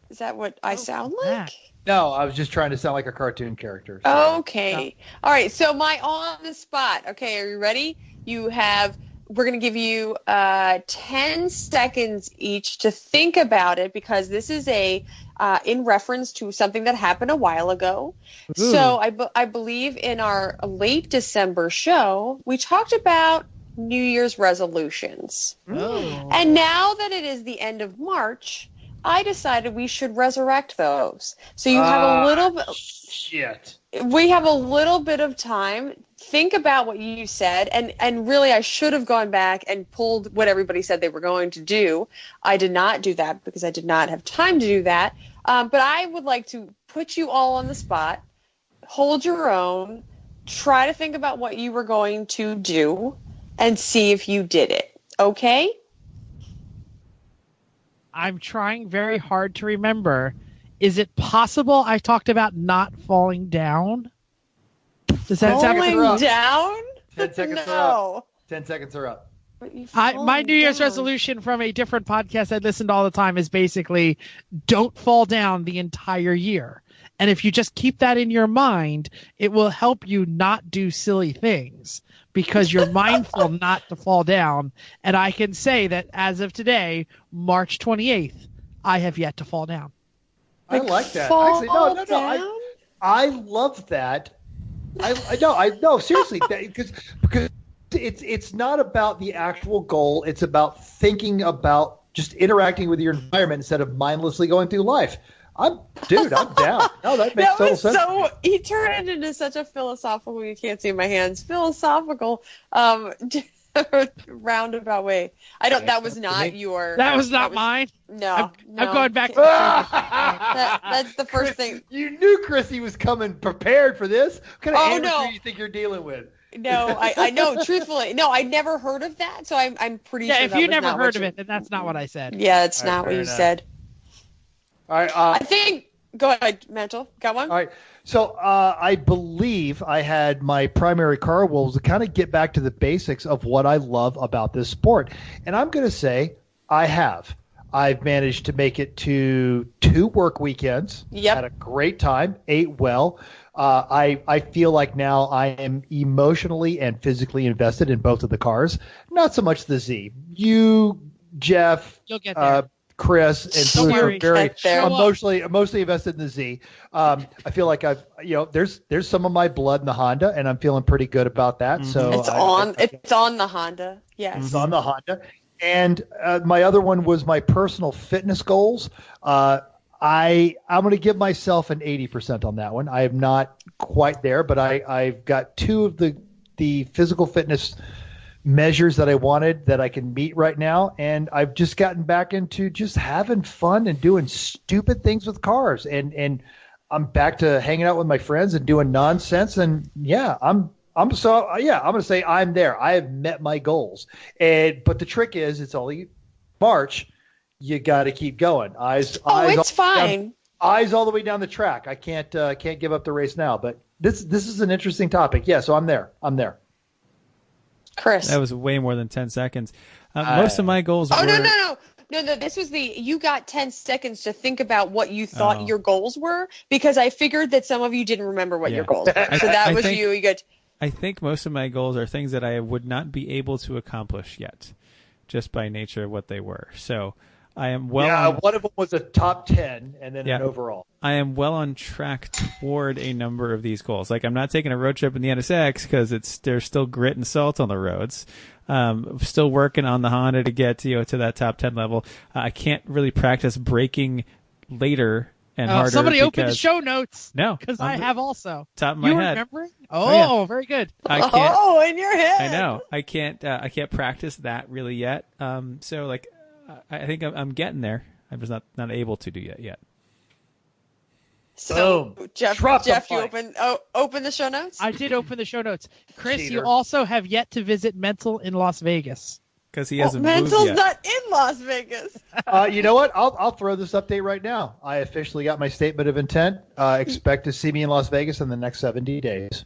Is that what I sound like? No, I was just trying to sound like a cartoon character. So. Okay. All right. So my On the Spot. Okay, are you ready? We're going to give you 10 seconds each to think about it, because this is in reference to something that happened a while ago. Ooh. So I believe in our late December show, we talked about New Year's resolutions. Oh. And now that it is the end of March, I decided we should resurrect those. So you have a little bit. Shit. We have a little bit of time. Think about what you said, and really, I should have gone back and pulled what everybody said they were going to do. I did not do that because I did not have time to do that. But I would like to put you all on the spot, hold your own, try to think about what you were going to do, and see if you did it. Okay? I'm trying very hard to remember. Is it possible I talked about not falling down? Does that sound falling down? 10 seconds No. are up. 10 seconds are up. My New Year's resolution from a different podcast I listen to all the time is basically don't fall down the entire year. And if you just keep that in your mind, it will help you not do silly things because you're mindful not to fall down. And I can say that as of today, March 28th, I have yet to fall down. I like that. Fall Actually, no. down? I love that. I seriously, because it's not about the actual goal. It's about thinking about just interacting with your environment instead of mindlessly going through life. I'm down. No, that makes total sense. So he turned it into such a philosophical. You can't see my hands. Philosophical, roundabout way. That was not your. That was not mine. No, I'm going back. That's the first thing. You knew Chrissy was coming prepared for this. What kind of amateur do you think you're dealing with? No, I know. Truthfully, no, I never heard of that. So I'm pretty sure. Yeah, if you never heard of it, then that's not what I said. Yeah, it's not what you said. All right. I think. Go ahead, Mental. Got one? All right. So I believe I had my primary car goals to kind of get back to the basics of what I love about this sport. And I'm going to say I have. I've managed to make it to 2 work weekends. Yep. Had a great time. Ate well. I feel like now I am emotionally and physically invested in both of the cars. Not so much the Z. You, Jeff, You'll get there. Chris, and Blue are very emotionally invested in the Z. I feel like there's some of my blood in the Honda, and I'm feeling pretty good about that. Mm-hmm. So it's on the Honda. Yes, it's on the Honda. And my other one was my personal fitness goals. I'm going to give myself an 80% on that one. I am not quite there, but I've got 2 of the physical fitness measures that I wanted that I can meet right now, and I've just gotten back into just having fun and doing stupid things with cars, and I'm back to hanging out with my friends and doing nonsense, and I'm going to say I'm there. I have met my goals, but the trick is it's only March. You got to keep going. Eyes fine. Eyes all the way down the track. I can't give up the race now, but this is an interesting topic. Yeah, so I'm there. Chris. That was way more than 10 seconds. Most of my goals were... No. This was you got 10 seconds to think about what you thought your goals were, because I figured that some of you didn't remember what your goals were. So that was you. You got... I think most of my goals are things that I would not be able to accomplish yet, just by nature of what they were. So I am well. One of them was a top 10, and then an overall. I am well on track toward a number of these goals. Like I'm not taking a road trip in the NSX because there's still grit and salt on the roads. Still working on the Honda to get to that top 10 level. I can't really practice braking later and harder. Somebody open the show notes. No, because I have also. Top of my head. You remember? Oh, very good. I can't. in your head. I know. I can't practice that really yet. So like. I think I'm getting there. I'm just not able to do it yet. So, Jeff, you open the show notes? I did open the show notes. Chris, you also have yet to visit Mental in Las Vegas. Because he hasn't moved Mental's yet. not in Las Vegas. You know what? I'll throw this update right now. I officially got my statement of intent. Expect to see me in Las Vegas in the next 70 days.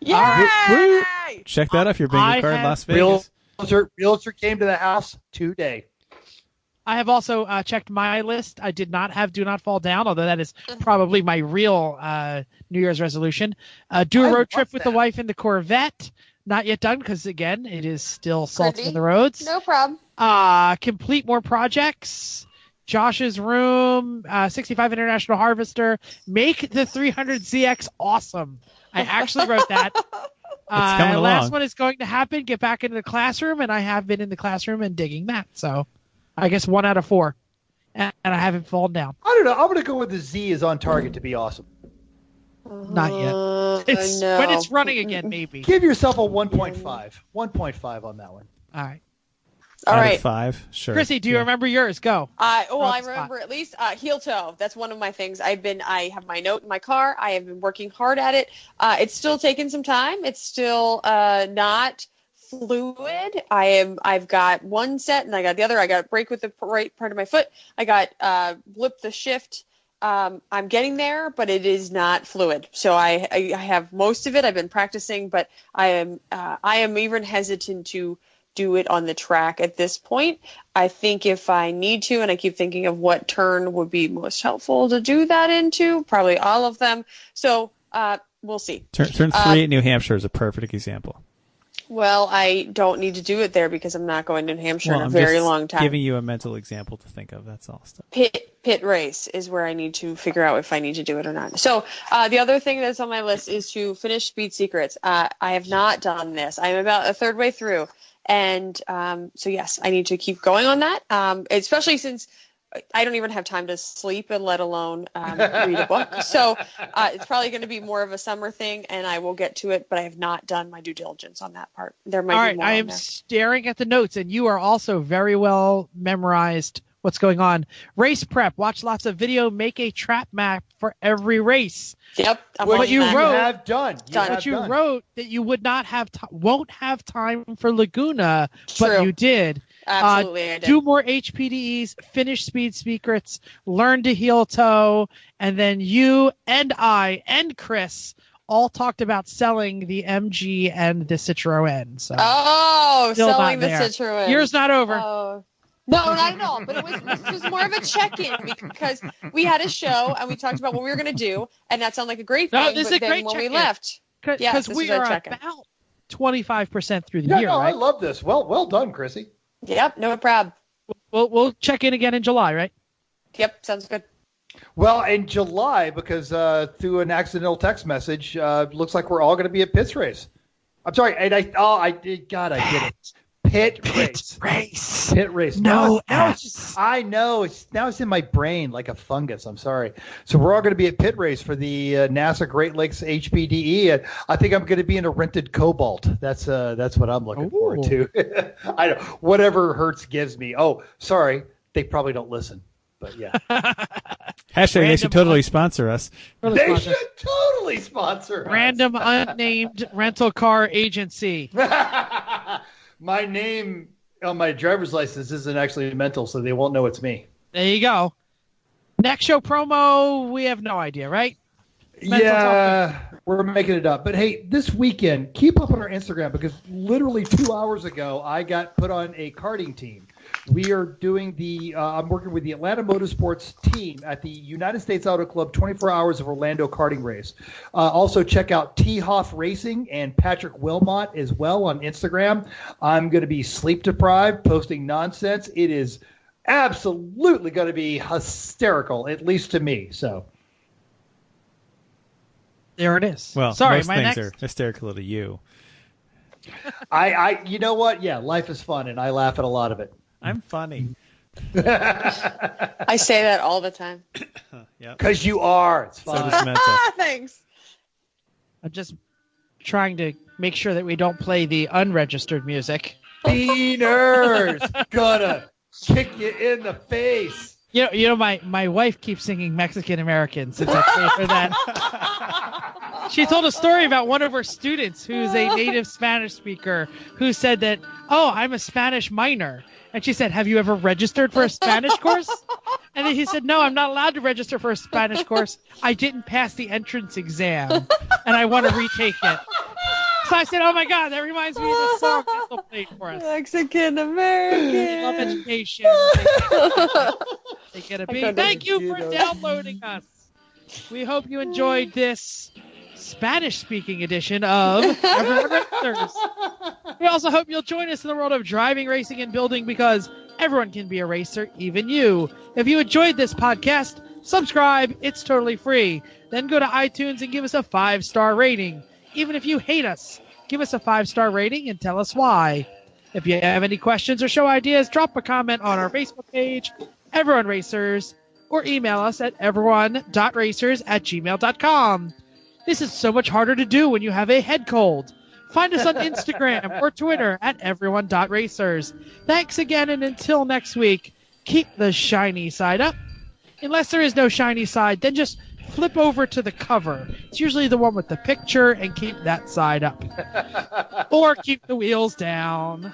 Yay! Check that off your bingo card in Las Vegas. Realtor came to the house today. I have also checked my list. I did not have Do Not Fall Down, although that is probably my real New Year's resolution. Do a road trip with the wife in the Corvette. Not yet done because, again, it is still salty on the roads. No problem. Complete more projects. Josh's room, 65 International Harvester. Make the 300ZX awesome. I actually wrote that. Last one is going to happen. Get back into the classroom, and I have been in the classroom and digging that. So I guess 1 out of 4. and I haven't fallen down. I don't know. I'm going to go with the Z is on target to be awesome. Not yet. No. When it's running again, maybe. Give yourself a 1.5. 1.5 on that one. All right. All Out right. of 5, sure. Chrissy, do you remember yours? Go. I Spot. remember at least heel toe. That's one of my things. I have my note in my car. I have been working hard at it. It's still taking some time. It's still not fluid. I've got one set and I got the other. I got brake with the right part of my foot. I got blip the shift. I'm getting there, but it is not fluid. So I have most of it. I've been practicing, but I am even hesitant to do it on the track at this point. I think if I need to, and I keep thinking of what turn would be most helpful to do that into, probably all of them. So we'll see. Turn 3 at New Hampshire is a perfect example. Well, I don't need to do it there because I'm not going to New Hampshire in a I'm very just long time. giving you a mental example to think of. That's all stuff. Pit race is where I need to figure out if I need to do it or not. So the other thing that's on my list is to finish Speed Secrets. I have not done this. I'm about a third way through. And so, yes, I need to keep going on that, especially since I don't even have time to sleep and let alone read a book. So it's probably going to be more of a summer thing, and I will get to it, but I have not done my due diligence on that part. There might be more. I am staring at the notes, and you are also very well memorized what's going on. Race prep. Watch lots of video. Make a trap map for every race. Yep. What you wrote, have done. You wrote that you would not have won't have time for Laguna, True. but you did. Absolutely, I did. Do more HPDEs, finish Speed Secrets, learn to heel toe, and then you and I and Chris all talked about selling the MG and the Citroën. So still selling the there. Citroën. Year's not over. Oh. No, not at all. But it was more of a check-in because we had a show and we talked about what we were going to do, and that sounded like a great thing. No, this is a then great when check-in. we left, Because we are about 25% through the year, I right? love this. Well done, Chrissy. Yep, no problem. We'll check in again in July, right? Yep, sounds good. Well, in July, because through an accidental text message, looks like we're all going to be at Pitt's race. I'm sorry, and I did it. Pit race. No, now it's just, I know it's in my brain like a fungus. I'm sorry. So we're all going to be at Pit race for the NASA Great Lakes HPDE, and I think I'm going to be in a rented Cobalt. That's what I'm looking forward to. I know whatever Hertz gives me. Oh, sorry, they probably don't listen, but yeah. Hashtag they should totally sponsor us. They should totally sponsor us. Random unnamed rental car agency. My name on my driver's license isn't actually mental, so they won't know it's me. There you go. Next show promo, we have no idea, right? We're making it up. But hey, this weekend, keep up on our Instagram because literally 2 hours ago, I got put on a karting team. We are doing I'm working with the Atlanta Motorsports team at the United States Auto Club 24 Hours of Orlando karting race. Also, check out T. Hoff Racing and Patrick Wilmot as well on Instagram. I'm going to be sleep deprived, posting nonsense. It is absolutely going to be hysterical, at least to me. So there it is. Well, sorry, most my things next are hysterical to you. you know what? Yeah, life is fun, and I laugh at a lot of it. I'm funny. I say that all the time. Because you are. It's fun. So does mental. Thanks. I'm just trying to make sure that we don't play the unregistered music. Beaners gonna kick you in the face. You know, my wife keeps singing Mexican American since I pay for that. She told a story about one of her students who's a native Spanish speaker who said that, I'm a Spanish minor. And she said, have you ever registered for a Spanish course? And then he said, no, I'm not allowed to register for a Spanish course. I didn't pass the entrance exam, and I want to retake it. So I said, oh, my God, that reminds me of the song Ethel played for us. Mexican American. They love education. They get a B. Thank you for downloading us. We hope you enjoyed this Spanish-speaking edition of Everyone Racers. We also hope you'll join us in the world of driving, racing, and building because everyone can be a racer, even you. If you enjoyed this podcast, subscribe. It's totally free. Then go to iTunes and give us a 5-star rating. Even if you hate us, give us a 5-star rating and tell us why. If you have any questions or show ideas, drop a comment on our Facebook page @everyoneracers or email us at everyone.racers@gmail.com. This is so much harder to do when you have a head cold. Find us on Instagram or Twitter @everyone.racers. Thanks again, and until next week, keep the shiny side up. Unless there is no shiny side, then just flip over to the cover. It's usually the one with the picture, and keep that side up. Or keep the wheels down.